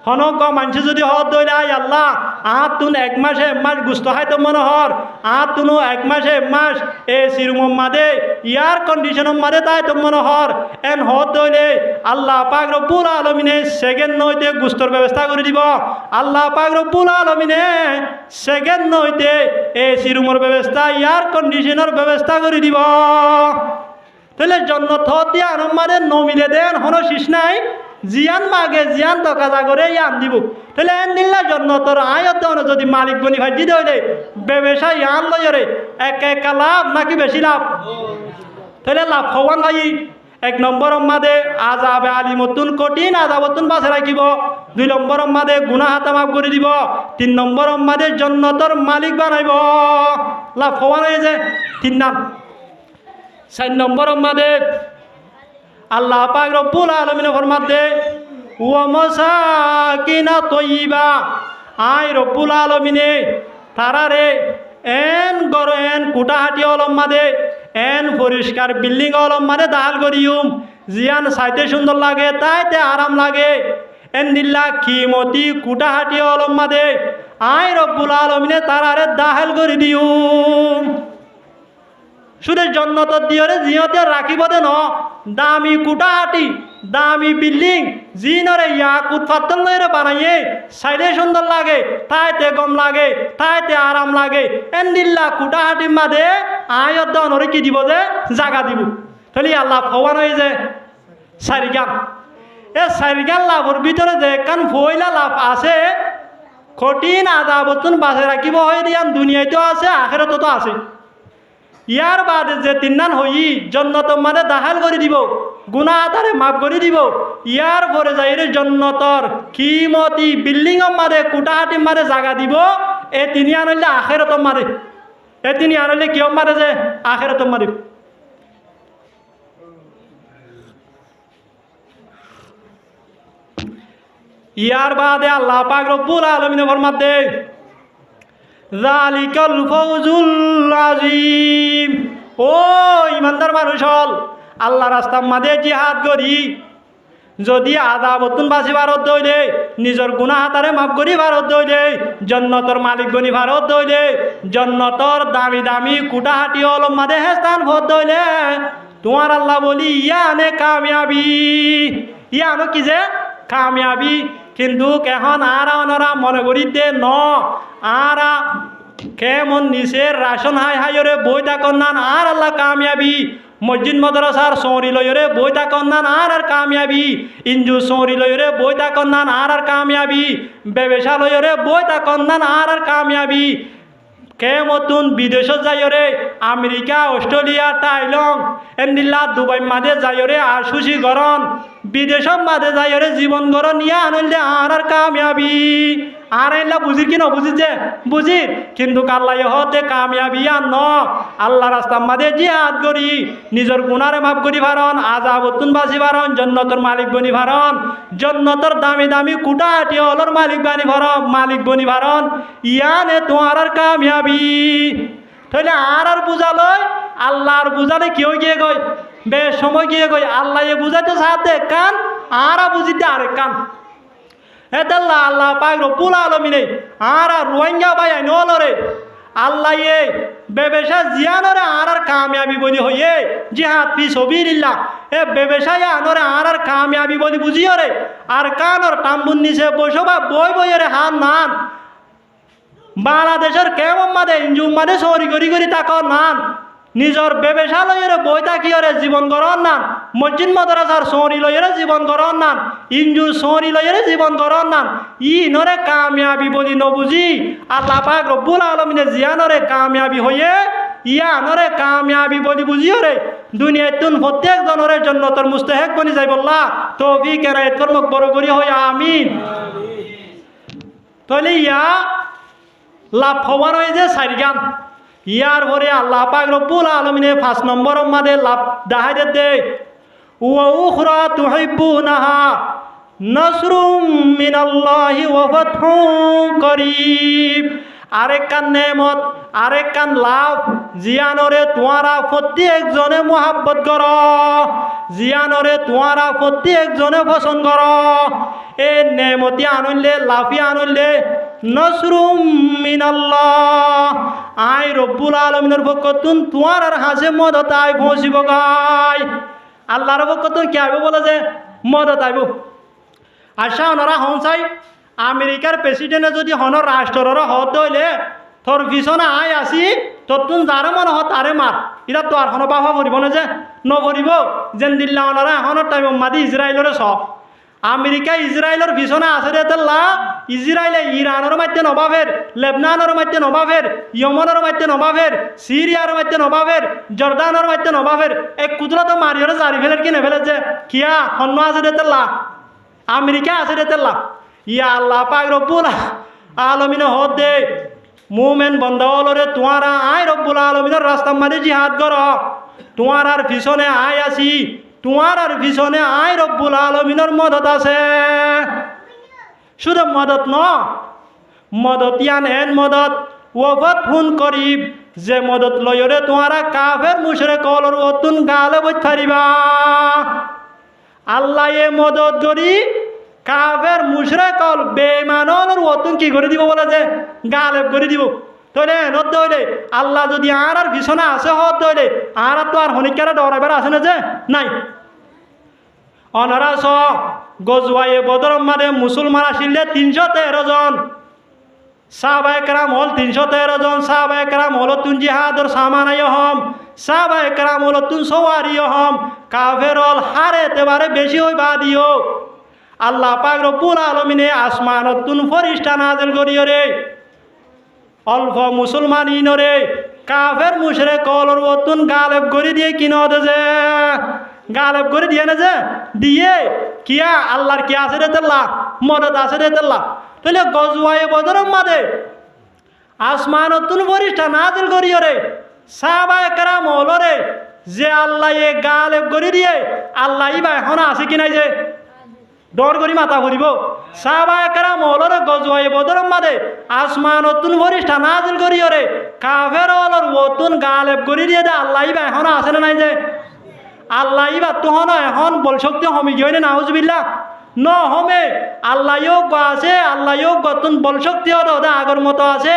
হনক মানুষ যদি হদ দইলে আই আল্লাহ আহ তুন 1 মাসে 1 মাস গুস্ত খাইতো মনে হর, আহ তুনো 1 মাসে 1 মাস এসি রুম মাদে এয়ার কন্ডিশন মাদে তাই তো মনে হর এন হদ দইলে আল্লাহ পাক রব্বুল আলামিনে সেকেন্ড নইতে গুস্তর ব্যবস্থা করে দিব। আল্লাহ পাক রব্বুল আলামিনে সেকেন্ড নইতে এসি রুমের ব্যবস্থা এয়ার কন্ডিশনের ব্যবস্থা করে দিব। তাহলে জন্নত দিয়া আনমারে নমিলে দেন হন শিস নাই জিয়ান মাগে জিয়ান তকাজা করে ইয়ান দিব। তাহলে এন দিল্লা জন্নতর আয়ত যদি মালিক বনি ভাই দিতে হইলে ব্যবসায় ইয়ান লইরে একা একা লাভ নাকি বেশি লাভ? তাহলে লাভ হওয়ান ভাই এক নম্বর মাদে আজাবে আলিমতুন কঠিন আজাবতুন বাঁচে রাখিব, 2 নম্বর মাদে গুনাহ হাতা মাফ করে দিব, 3 নম্বর মাদে জান্নাতের মালিক বানাইব। লাভ হওয়া নাই যে 3 নাম। 4 নম্বর মাদে আল্লাহ পাক রব্বুল আলামিন ফরমাতে ওয়া মাসাকিনা তয়্যিবা, আয় রব্বুল আলামিনে তারারে এন গর এন কুটাহাটি অলম মাদে এন পরিষ্কার বিল্ডিং অলম মাদে দাল করিউম, জিয়ান সাইতে সুন্দর লাগে তাইতে আরাম লাগে, এন দিল্লা কিমতি কুটাহাটি অলম মাদে আয় রব্বুল আলামিনে তারারে দাহাল করে দিউম। শুধু জন্নত দিয়রে জিয়তে রাখিব দে ন দামি কুটাহাটি দামি বিল্ডিং জিনরে ইয়াকুত পাথর লইরে বানাইয়ে সাইলে সুন্দর লাগে তাইতে গম লাগে তাইতে আরাম লাগে, এন্দিল্লা কুটাহাটি মাদে আয়ত দনরে কি দিব যে জাগা দিব। তাহলে আল্লাহ ভগবান হয়ে যে সারিগান, এ সারিগান লাভর ভিতরে যে কান ফইলা লাভ আছে, কঠিন আযাবতুন বাঁচে রাখিব হয় দিয়ান দুনিয়াতেও আছে আখিরাতেও আছে। ইয়ার বাদে যে 3 নান হই জন্নত মানে দাহাল করে দিব, গুনাহ তারে মাফ করে দিব, ইয়ার পরে যাইরে জন্নতর কিমতি বিল্ডিং মারে কুটাহাটি মারে জাগা দিব। এ 3 আনলে আখিরাত মারে, এ 3 আনলে কিয় মারে যে আখিরাত মারে। ইয়ার বাদে আল্লাহ পাক রব্বুল আলামিন ফরমাতে যালিকাল ফাউজুল আযীম, ও ইমানদার মানুষ হল আল্লাহ রাস্তার মাঝে জিহাদ করি যদি আযাবতুন বাঁচি ভারত দইলে নিজের গুনাহ তারে মাফ করি ভারত দইলে জান্নাতের মালিক বনি ভারত দইলে জান্নাতের দামি দামি কুটাহাটি অলম মাঝে স্থান ভর দইলে তোমার আল্লাহ বলি ইয়ানে কামিয়াবি, ইয়ানো কি যে কামিয়াবি। কিন্তু এখন আর ওনারা মনে করি দে ন আরা কেমন নিচের রাশন হাই হাইরে বই থাকন্নান আর আল্লাহ কামিয়াবি, মসজিদ মাদ্রাসার সৌরি লয়রে বই থাকন্নান আর কামিয়াবি, ইঞ্জু সৌরি লয়রে বই থাকন্নান আর কামিয়াবি, ব্যবসা লয়রে বই থাকন্নান আর কামিয়াবি। কেমতুন বিদেশ যাইরে আমেরিকা অস্ট্রেলিয়া থাইল্যান্ড এন্দিল্লা দুবাই মাঝে যাইরে আর সুশি গরম বিদেশের মাঝে যাইরে জীবন গরম নিয়ে আনলে আর কামিয়াবি। আর এলা বুঝির কি ন বুঝিছে বুঝির, কিন্তু কাল্লাই হতে কামিয়াবি আর ন আল্লাহ রাস্তার মাঝে জিহাদ করি নিজের গুনারে মাফ করি ভারণ আযাবতুন বাঁচি ভারণ জান্নাতের মালিক বনি ভারণ জান্নাতের দামি দামি কুটাহাটি হলর মালিক বানি ভারণ মালিক বনি ভারণ ইয়ানে তোমার আর কামিয়াবি। তাহলে আর বুঝালয় আল্লাহর বুঝালে কেউ গিয়ে গই বেশ সময় গিয়ে গই আল্লাহ বুঝাইতে সাথে কান আর বুঝিতে আরেক কান। এদাল্লা আল্লাহ পাক রব্বুল আলামিনে আর রোহিঙ্গা ভাই আইনরে আল্লাহ এ ব্যবসা জিয়ানরে আর কামিয়াবি বলি হইয়ে জিহাদ ফি সাবিলিল্লাহ এ ব্যবসায় আনরে আর কামিয়াবি বলি বুঝিও রে আর কানর টাম্বুন নিচে বসবা বই বইরে হান নান বাংলাদেশের কেমন মাদে ইঞ্জুম মাদে সরি করি করি তাক নান নিজের ব্যবসা লইরে বই থাকিওরে জীবন গরণ নান মসজিদ মাদ্রাসার সৌরি লইরে জীবন গরণ নান ইঞ্জুর সৌরি লইরে জীবন গরণ নান ই নরে কামিয়াবি বলি নবুঝি আল্লাহ পাক রব্বুল আলামিনে জিয়ানরে কামিয়াবি হইয়ে ইয়া নরে কামিয়াবি বলি বুঝিও রে দুনিয়াতুন প্রত্যেক জনরে জান্নাতের মুস্তাহিক বনি যাই বল্লা তৌফিক এনায়েত ফরমাক বড় করি হয় আমিন। তাহলে ইয়া লাভ হওয়ার হয়ে যে সাইগান ইয়ার পরে আল্লাহ পাক রব্বুল আলামিনে 5 নম্বর মাদে লাভ দাহাইতে দে ওয়া উখরা তুহিব্বুনাহা নাসরুম মিনাল্লাহি ওয়া ফাতহুম করিব। আরেক কান নেমত আরেক কান লাভ জিয়ানরে তোয়ারা প্রত্যেক জনে মোহাব্বত কর জিয়ানরে তোয়ারা প্রত্যেক জনে পছন্দ কর এ নেমতি আনলে লাফি আনলে নসরুম মিনাল্লাহ আই রব্বুল আলামিনের পক্ষতুন তোমার আর হাসে মদত আই পৌঁছিব গাই আল্লাহর পক্ষতুন কি আইব বলে যে মদত আইব। আশা ওনারা হন চাই আমেরিকার প্রেসিডেন্টে যদি হনর রাষ্ট্রের হত হইলে তোর পিছনে আই আসি তোর তুন যারে মনে হয় তারে মার এটা তো আর বাবা ভরিব না যে নভরিব যেন দিল্লা ওনারা এখনের টাইম মাদি ইসরায়েলের সব আমেরিকা ইসরায়েলের পিছনে আছে রে তেল্লা ইসরায়েলে ইরানের মধ্যে নবাবের লেবনানের মধ্যে নবাবের ইয়মনের মধ্যে নবাবের সিরিয়ার মধ্যে নবাবের জর্দানের মধ্যে নবাবের এক কুদরা তো মারিয়রে জারি ফেলের কিনে ফেলেছে কিয়া হন্য আছে রে তেল্লা আমেরিকা আছে রে তেল্লা ইয়া আল্লাহ পাক রব্বুল আলমিনে হদ দে মুমেন বন্ধরে তোমারা আয় রব্বুল আলমিনের রাস্তা মাঝে জিহাদ কর তোমার আর পিছনে আয় আসি তোমার আর পিছনে আয় রব্বুল আলমিনের মদত আছে শুধু মদত ন মদত ইয়ান এন মদত ওফত ফোন করিব যে মদত লয়রে তোমারা কাফের মুশরে কলর অতুন গালে বই থারিবা আল্লাহ এ মদত করি কাফের মুশরে কল বেমানর অতুন কি করে দিব বলে যে গালেব করে দিব তইলে নদ হইলে আল্লাহ যদি আর পিছনে আছে হদ হইলে আর তো আর হনিকারে ডরাইবার আছে না যে নাই অনারা স গজওয়ায়ে বদর মাদে মুসলমান আসিলে 313 জন সাহাবায়ে কেরাম হল 313 জন সাহাবায়ে কেরাম হল তুন জিহাদর সামানায় হম সাহাবায়ে কেরাম হল তুন সওয়ারি হম কাফের হল হারে তেবারে বেশি হইবা দিও আল্লাহ পাক রব্বুল আলামিনে আসমানত তুন ফেরেশতা নাযিল করিও রে অল্প মুসলমান ইনরে কাফের মুশরিক কলর অতুন গালেব করে দিয়ে কিনো দেছে গালেব করে দিয়ে না যে দিয়ে কিয়া আল্লাহর কি আছে রে তেল্লা মদত আছে রে তেল্লা তাহলে গজওয়ায়ে বদরের মাঝে আসমানত তুন ফেরেশতা নাযিল করিও রে সাহাবায়ে কেরাম হল রে যে আল্লাহ এ গালেব করে দিয়ে আল্লাহ ইবা এখন আছে কি নাই যে ডর করি মাথা ভরিব সাহাবায়ে কেরাম হলরে গজওয়ায়ে বদরের মাঝে আসমানত তুন ফেরেশতা নাযিল করিও রে কাফের হলর ওতুন গালেব করে দিয়ে দে আল্লাহ ইবা এখন আছে না নাই যে আল্লাহ ইবা তোহন এখন বল শক্তি হমি গিয়ে না নাউজুবিল্লাহ ন হমে আল্লাহ যোগ্য আছে আল্লাহ যোগ্য তুন বল শক্তি হতো আগর মতো আছে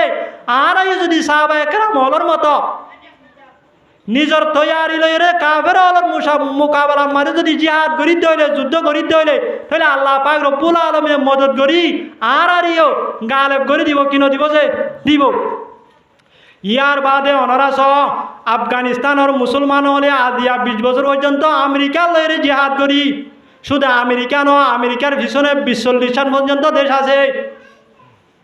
আর যদি সাহাবায়ে কেরাম হলর মতো নিজের তৈয়ারি লইরে কাফের হলর মোকাবেলা মারে যদি জিহাদ করি দইলে যুদ্ধ করি দইলে তাহলে আল্লাহ পাক রব্বুল আলামিনে মদত করি আর ইও গালেব করে দিব কিনো দিব যে দিব ইয়ার বাদে অনারা স আফগানিস্তানের মুসলমান হলে আদিয়া 20 বছর পর্যন্ত আমেরিকা লইরে জিহাদ করি শুধু আমেরিকা ন আমেরিকার পিছনে 40 পর্যন্ত দেশ আছে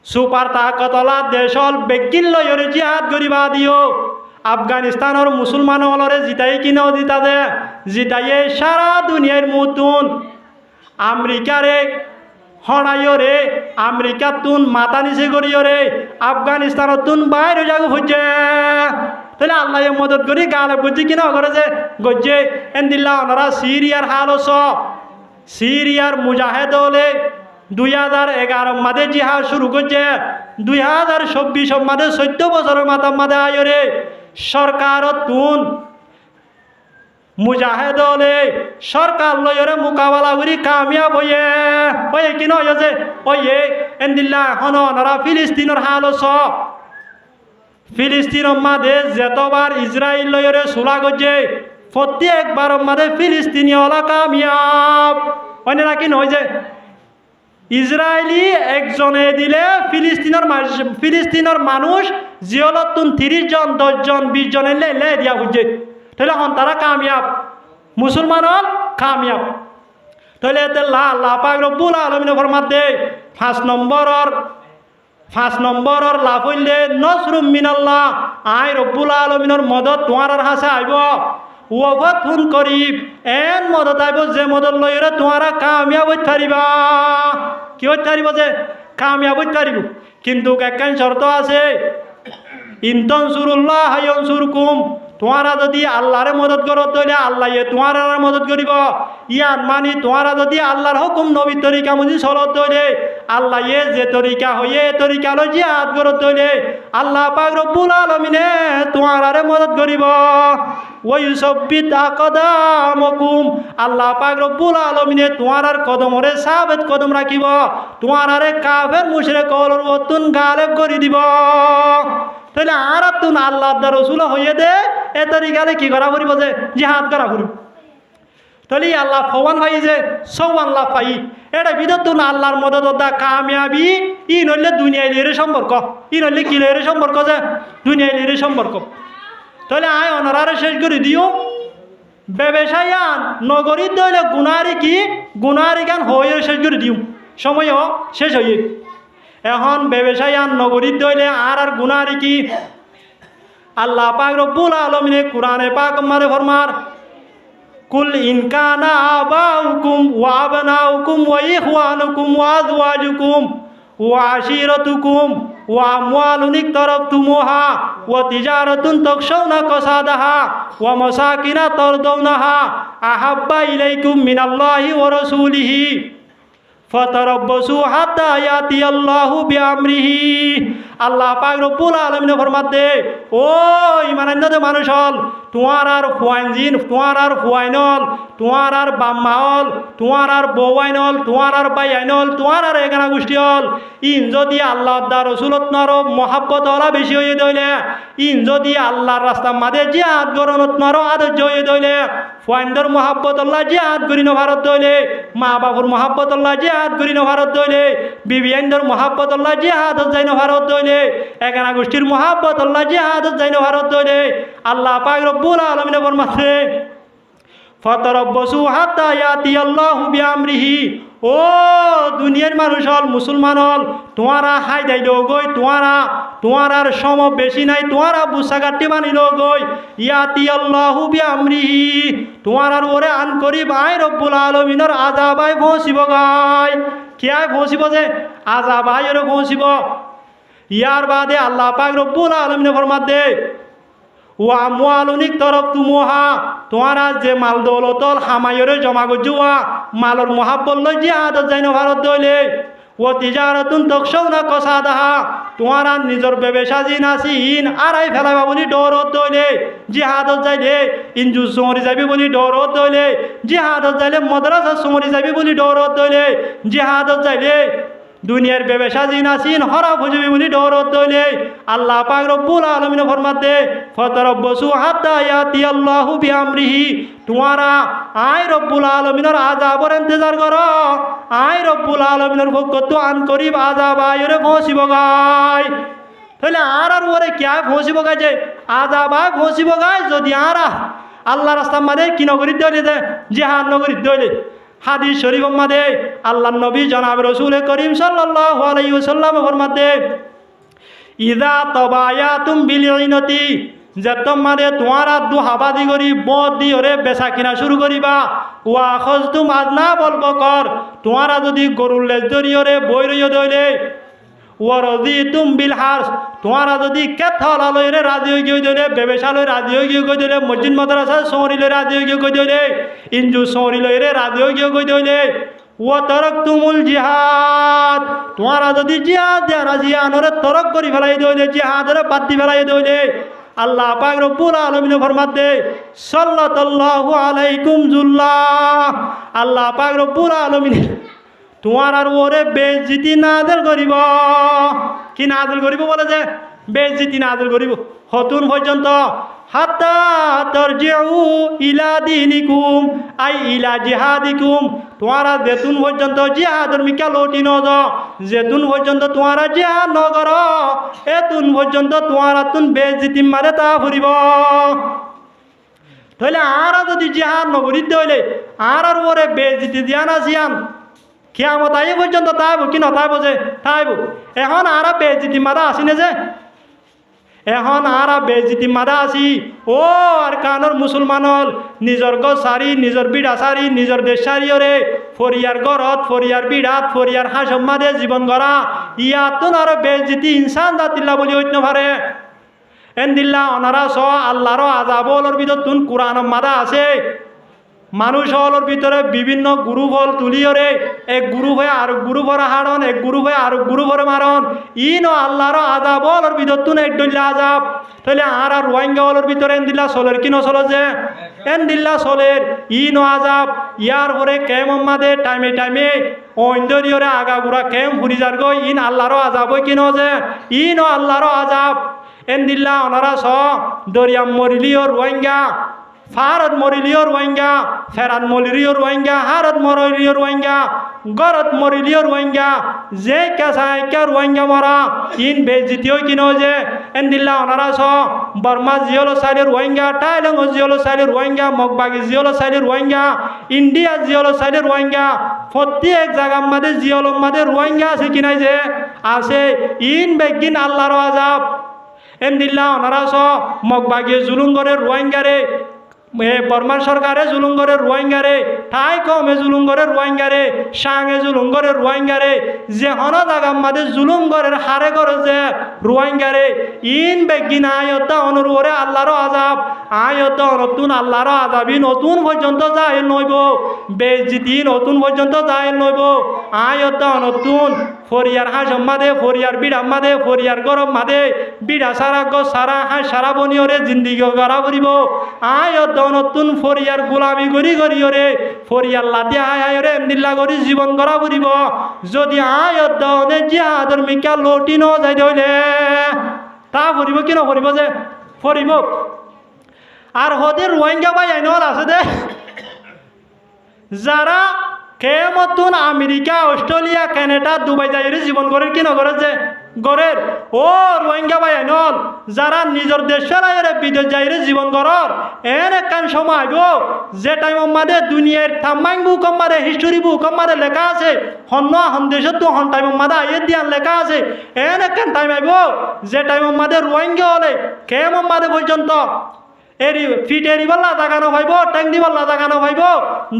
সুপার তাকতলা দেশ হল বেগিন লইরে জিহাদ করিবা দিও আফগানিস্তানের মুসলমান হলরে জিতাই কিনেও জিতা দে জিতাইয়ে সারা দুনিয়ার মতন আমেরিকারে হনাইও রে আমেরিকা তুন মাথা নিচে করিও রে আফগানিস্তানত তুন বাইরে যাগো হচ্ছে তাহলে আল্লাহ মদত করি গালে বুঝি কিনা করে যে গজ্জে এন্দিল্লা ওনারা সিরিয়ার হাল সিরিয়ার মুজাহেদ হলে 2011 মাদে জিহাদ শুরু করছে 2024 মাদে 14 বছরের মাথা মাদে আয় রে সরকার তুন মুজাহেদ হলে সরকার লয়রে মোকাবেলা করি কামিয়াব হয়ে কিনা হয়েছে ওয়ে এন্দিল্লা এখন ওনারা ফিলিস্তিনের হাল ফিলিস্তিনের মাঝে যেতবার ইসরায়েল লয়রে চুলা করছে প্রত্যেকবার মাঝে ফিলিস্তিনি হলা কামিয়াব হয় নাকি নয় যে ইসরায়েলি একজনে দিলে ফিলিস্তিনের মানুষ জিয়লতুন 30 জন 10 জন 20 জন লে দিয়া বুঝছে তাহলে হন তারা কামিয়াব মুসলমান হল কামিয়াব তাহলে আল্লাহ পাক রব্বুল আলামিনে ফরমাত দে 5 নম্বরর লাভ হইলে নসরুম মিনাল্লাহ আই রব্বুল আলামিনের মদত তোমার হাসে আইব ওফত ফোন করিব এন মদত আইব যে মদত লইরে তোমারা কামিয়াব হইতে পারিবা কি হইতে পারিব যে কামিয়াব হইতে পারিব কিন্তু একখান শর্ত আছে ইনতানসুরুল্লাহ ইয়ানসুরকুম তোমারা যদি আল্লাহরে মদত করো তাহলে আল্লাহ তোমার মদত করিব ইয়ান মানি তোমারা যদি আল্লাহর হুকুম নবীর তরিকা মুজি চলত তৈলে আল্লাহ যে তরিকা হয়ে তরিকা লই জিহাদ করো তৈলে আল্লাহ পাক রব্বুল আলামিনে তোমারে মদত করিব ওয়ায়ুসাব্বিত আকদামকুম আল্লাহ পাক রব্বুল আলামিনে তোমার কদমরে সাবিত কদম রাখিব তোমারে কাফের মুশরিক কলর অতুন গালেব করে দিব তাহলে আর তুন আল্লাহ রসুল হইয়ে দে এ তরিকালে কি করা করিব যে জিহাদ করা করিব তাহলে আল্লাহ ফওয়ান ভাই যে সৌয়ান লাভ পাই এটা বিধত তুন আল্লাহর মদত দা কামিয়াবি ই নইলে দুনিয়ায় লিয়ে সম্পর্ক ই নইলে কি লিয়ে সম্পর্ক যে দুনিয়ায় লিয়ে সম্পর্ক তাহলে আয় অনারারে শেষ করে দিও ব্যবসায়ান নগরী দইলে গুনারি কি গুনারি গান হয়ে শেষ করে দিও সময়ও শেষ হয়ে এখন ব্যবসায়ান নগরী দইলে আর গুনারি কি আল্লাহ পাক রব্বুল আলামিনে কোরআনে পাক মারে ফরমার কুল ইন কানা আবাউকুম ওয়া আবনাউকুম ওয়া ইখওয়ানুকুম ওয়া আজওয়াজুকুম ওয়া আশিরাতুকুম ওয়া আমওয়ালুন ইকতারাবতুমুহা ওয়া তিজারাতুন তাখশাউনা কাসাদাহা ওয়া মাসাকিনা তারদাউনাহা আহাব্বা ইলাইকুম মিনাল্লাহি ওয়া রাসূলিহি ফাতারাব্বাসু হাত্তা ইয়াতিয়াল্লাহু বিআমরিহি আল্লাহ পাক রব্বুল আলামিন ফরমাতে ও ঈমানদার মানুষ হল তোমার আর ফুয়াইনজিন তোমার আর ফুয়াইনল তোমার আর বাম্মা হল তোমার আর বউয়াইনল তোমার আর বাইয়াইনল তোমার আর এগানা গোষ্ঠী হল ইন যদি আল্লাহ দা রসুলত নারো মহাব্বত হলা বেশি হয়ে দইলে ইন যদি আল্লাহর রাস্তা মাঝে জিহাদ গরনত নারো আদর্য হয়ে দইলে ফুয়াইনদের মহাব্বত আল্লাহ জিহাদ করিনো ভারত দইলে মা বাবুর মহাব্বত আল্লাহ জিহাদ করিনো ভারত দইলে বিবিয়াইনদের মহাব্বত আল্লাহ জিহাদ যাইনো ভারত দইলে এগানা গোষ্ঠীর মহাব্বত আল্লাহ জিহাদ যাইনো ভারত দইলে আল্লাহ পাক রব্বুল আলামিন ফরমাতে ফাতারাব্বাসু হাত্তা ইয়াতিয়াল্লাহু বিআমরিহি ও দুনিয়ার মানুষ হল মুসলমান হল তোমারা হাই দাইল গই তোমার সম বেশি নাই তোমারা বুসাগাটি মানিল গই ইয়াতিয়াল্লাহু বিআমরিহি তোমার আর ওরে আন করি ভাই রব্বুল আলামিনের আযাবাই পৌঁছিব গায় কিয়ায় পৌঁছিব যে আযাবাই ওরে পৌঁছিব ইয়ার বাদে আল্লাহ পাক রব্বুল আলামিন ফরমাতে ওয়া আমওয়ালুন ইকতারাবতুমুহা তোমারা যে মাল দৌলতল হামায়রে জমা গজুয়া মালর মহাব্বত লই জিহাদত যাইনো ভারত দইলে ও তিজারাতুন তাখশাউনা কাসাদাহা তোমারা নিজর ব্যবসা জিন আসিন আরাই ফেলাইবা বলি ডরত দইলে জিহাদত যাইলে ইনজু সুমরি যাবি বলি ডরত দইলে জিহাদত যাইলে মাদ্রাসা সুমরি যাবি বলি ডরত দইলে জিহাদত যাইলে দুনিয়ার ব্যবসা জিন আসিন হরাফ হজবি বলি ডরত দইলে আল্লাহ পাক রব্বুল আলামিন ফরমাতে ফাতারাব্বাসু হাত্তা ইয়াতিয়াল্লাহু বিআমরিহি তোমারা আই রব্বুল আলামিনের আযাবের ইন্তজার করো আই রব্বুল আলামিনের পক্ষ আন করিব আযাব আয়রে পৌঁছিব গায় তাহলে আর ওরে কিয়া পৌঁছিব গায় যে আযাব আয় পৌঁছিব গায় যদি আর আল্লাহ রাস্তা মাঝে কি নগরী দইলে যে জিহাদ নগরী দইলে হাদিস শরীফ মাঝে আল্লাহ নবী জনাব রসুল করিম সাল্লাল্লাহু আলাইহি ওয়াসাল্লাম ফরমাতে ইযা তাবায়াতুম বিল ইনতি যে তোমারে তোমারা দুহাবাদি করি বদ দি ওরে বেচা কিনা শুরু করিবা ওয়া খাজতুম আজনা বলবো কর তোমারা যদি গরুর লেজ ধরি ওরে বই রইয় দইলে ওয়ারদিতুম বিল হাস তোমারা যদি কেথল আলয়রে রাজি হয়ে গিয়ে দিলে ব্যবসালয় রাজি হয়ে গিয়ে দিলে মসজিদ মাদ্রাসা সৌরিলে রাজি হয়ে গিয়ে দিলে ইনজু সৌরিলয়রে রাজি হয়ে গিয়ে দিলে ও তরক তুমুল জিহাদ তোমারা যদি জিহাদ দেওয়া জিহানরে তরক করি ফেলাই দিলে জিহাদরে বাদ দি ফেলাই দিলে আল্লাহ পাক রব্বুল আলামিন ফরমাতে সাল্লাল্লাহু আলাইকুম জুল্লাহ আল্লাহ পাক রব্বুল আলামিন তোমার আর ওরে বেজ্জিতি নাযিল করিব কি নাযিল করিব বলে যে বেজ্জিতি নাযিল করিব হতুন পর্যন্ত হাত্তা তারজিউ ইলা দীনিকুম আই ইলা জিহাদিকুম তোমারা যেতুন পর্যন্ত জিহাদের মিকা লৌটি ন যাও যেতুন পর্যন্ত তোমারা জিহাদ ন কর এতুন পর্যন্ত তোমারা তুন বেজ্জিতি মারে তা ফুরিব তাহলে আর যদি জিহাদ নগরী হইলে আর ওরে বেজ্জিতি দিয়া না জিয়ান কিয়ামত আই পর্যন্ত তাইব কি নতাইব যে তাইব এখন আর বেজ্জিতি মারা আসিনে যে এখন আর বেজ্জিতি মারা আসি ও আর কানর মুসলমানল নিজর গ সারি নিজর বিড়া সারি নিজর দেশ সারি ওরে ফরিয়ার গরত ফরিয়ার বিড়াত ফরিয়ার হাসম মাদে জীবন গড়া ইয়াতুন আর বেজ্জিতি ইনসান জাতিল্লা বলি হইত পারে এন্দিল্লা অনারা স আল্লাহর আযাবলর ভিতর তুন কোরআন মাদা আছে মানুষ হলর ভিতরে বিভিন্ন গ্রুপ হল তুলিয়রে এক গ্রুপ হয়ে আর গ্রুপ হরে হারন এক গ্রুপ হয়ে আর গ্রুপ হরে মারন ইন আল্লাহর আযাব হলর ভিতর তুন এক ডইলা আযাব তাহলে আর রোহিঙ্গা হলর ভিতরে এন্দিল্লা চলের কি নচলে যে এন্দিল্লা চলের ইন আযাব ইয়ার পরে কেম মাদে টাইমে টাইমে অইন্দরিয়রে আগা গুড়া কেম ফুরি যার গই ইন আল্লাহর আযাব কি ন যে ইন আল্লাহর আযাব এন্দিল্লা অনারা স দরিয়াম মরিলিও রোহিঙ্গা ফারত মরিলিও রোহিঙ্গা ফেরাত মরিলিও রোহিঙ্গা হারত মরিলিও রোহিঙ্গা গরত মরিলিও রোহিঙ্গা যে কেসাই কে রোহিঙ্গা মরা ইন বেজিতিও কিনো যে এন্দিল্লা অনারা স বর্মা জিওলো সাইলে রোহিঙ্গা টাইলং জিওলো সাইলে রোহিঙ্গা মগবাগি জিওলো সাইলে রোহিঙ্গা ইন্ডিয়া জিওলো সাইলে রোহিঙ্গা প্রত্যেক জায়গা মাঝে জিওলো মাঝে রোহিঙ্গা আছে কিনাই যে আছে ইন বেগিন আল্লাহর আযাব এন্দিল্লা অনারা স মগবাগি জুলুম করে রোহিঙ্গারে বর্মান সরকারে জুলুম করে রোহিঙ্গারে ঠাই কমে জুলুম করে রোহিঙ্গারে সাঙে জুলুম করে রোহিঙ্গারে যে হন জায়গা মাঝে জুলুম করে হারে করে যে রোহিঙ্গারে ইন বেগিন আয়ত্তা অনুরূপরে আল্লাহর আযাব আয়ত্তা নতুন আল্লাহর আযাবি নতুন পর্যন্ত যায় নইব বেজিতি নতুন পর্যন্ত যায় নইব আয়ত্তা নতুন ফরিয়ার হাঁস মাদে ফরিয়ার বিড়া মাদে ফরিয়ার গরম মাদে বিড়া সারা গ সারা হাঁস সারা বনিওরে জিন্দিগি গড়া করিব আয়ত্তা নতুন ফরিয়ার গোলামি করি করিওরে ফরিয়ার লাতি আয়রে এমদিল্লা করি জীবন গড়া করিব যদি আয়ত্তা জিহাদর মিকা লটি ন যাই হইলে তা ফরিব কি নফরিব যে ফরিব আর হদের রোহিঙ্গা ভাই আইনল আছে দে যারা কেমতুন আমেরিকা অস্ট্রেলিয়া কানাডা দুবাই যাই জীবন গড়ের কি নগরের যে গড়ের ও রোহিঙ্গা ভাই আইনল যারা নিজের দেশের আইরে বিদেশ যাইরে জীবন গড়র এন একখান সময় আইব যে টাইম মাদে দুনিয়ার থাম্মাইং বুক মাদে হিস্টোরি বুক মাদে লেখা আছে হন্য হন দেশত তো হন টাইম মাদে আইয়ে দিয়ান লেখা আছে এন একখান টাইম আইব যে টাইম মাদে রোহিঙ্গা হলে কেমন মাদে পর্যন্ত এরি ফিট এরি বললা জাগা নভাইব ট্যাং দি বললা জাগা নভাইব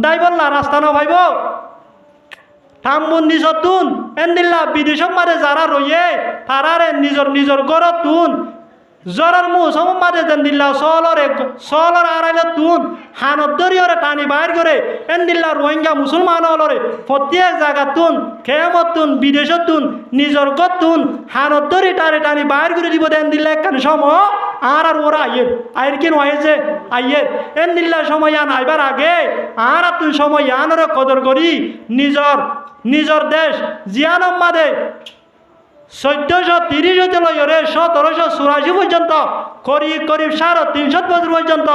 দাই বললা রাস্তা নভাইব থামবন্দি সতুন এন্দিল্লা বিদেশত মারে যারা রয়ে তারারে নিজর গড়ত তুন জ্বরের মৌসুম মাঝে যেন দিল্লা সলর আড়াইলে তুন হানত দরিয়রে টানি বাইর করে এন্দিল্লা রোহিঙ্গা মুসলমান হলরে প্রত্যেক জায়গা তুন খেমত তুন বিদেশত তুন নিজর গত তুন হানত দরি টানি বাইর করে দিব দেন দিল্লা একখান সময় আর ওরা আইয়ের কেন আইছে আইয়ের এন্দিল্লা সময় আন আইবার আগে আর তুন সময় আনরে কদর করি নিজর দেশ জিয়ানম মাদে 1430 হতে লইরে 1784 পর্যন্ত করিব 350 বছর পর্যন্ত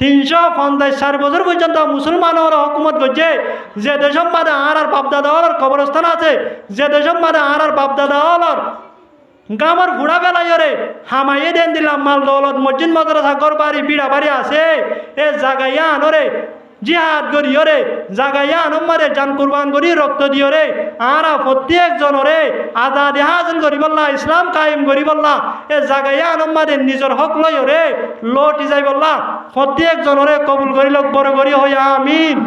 354 বছর পর্যন্ত মুসলমানের হুকুমত করছে যে দেশের মাঝে আর বাপদাদা হলর কবরস্থান আছে যে দেশের মাঝে আর বাপদাদা হলর গামর ঘোড়া বেলাইরে হামাইয়ে দেন দিলাম মাল দৌলত মসজিদ মাদ্রাসা ঘর বাড়ি বিড়া বাড়ি আছে এ জাগাইয়া আনরে জিহাদ করিওরে জাগাইয়া আনমারে জান কুরবান করি রক্ত দিওরে আরা প্রত্যেক জনরে আজাদি হাসিল করি বললা ইসলাম কায়েম করি বললা এ জাগাইয়া আনমারে নিজের হক লইরে লটি যাই বললা প্রত্যেক জনরে কবুল করি লোক বড় করি হইয়া আমিন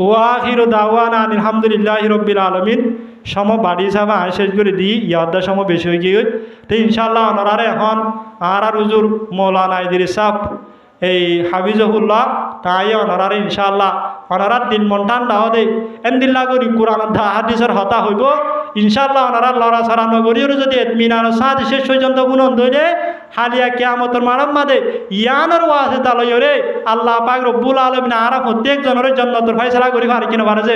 ওয়াখিরু দাওয়ানা আলহামদুলিল্লাহি রাব্বিল আলামিন সম বাড়ি সাবা শেষ করে দিই ইয়াদা সম বেশি হয়ে গিয়ে তো ইনশাআল্লাহ অনারারে এখন আর হুজুর মৌলানা ইদ্রিস সাহেব এই হাফিজহুল্লাহ তাই অনারারে ইনশাআল্লাহ অনারার দিন মন ঠান্ডা হদে এন্দিল্লা করি কোরআন হাদিসের হতা হইব ইনশাআল্লাহ অনারার লড়া সারা নগরীর যদি এতমিনার সাথ শেষ পর্যন্ত গুণন ধরে হালিয়া কিয়ামতের মারাম মাদে ইয়ানোর ওয়াসে তালয়রে আল্লাহ পাক রব্বুল আলামিন আরা প্রত্যেক জনের জন্নতের ফয়সালা করি পারে কিনা পারে যে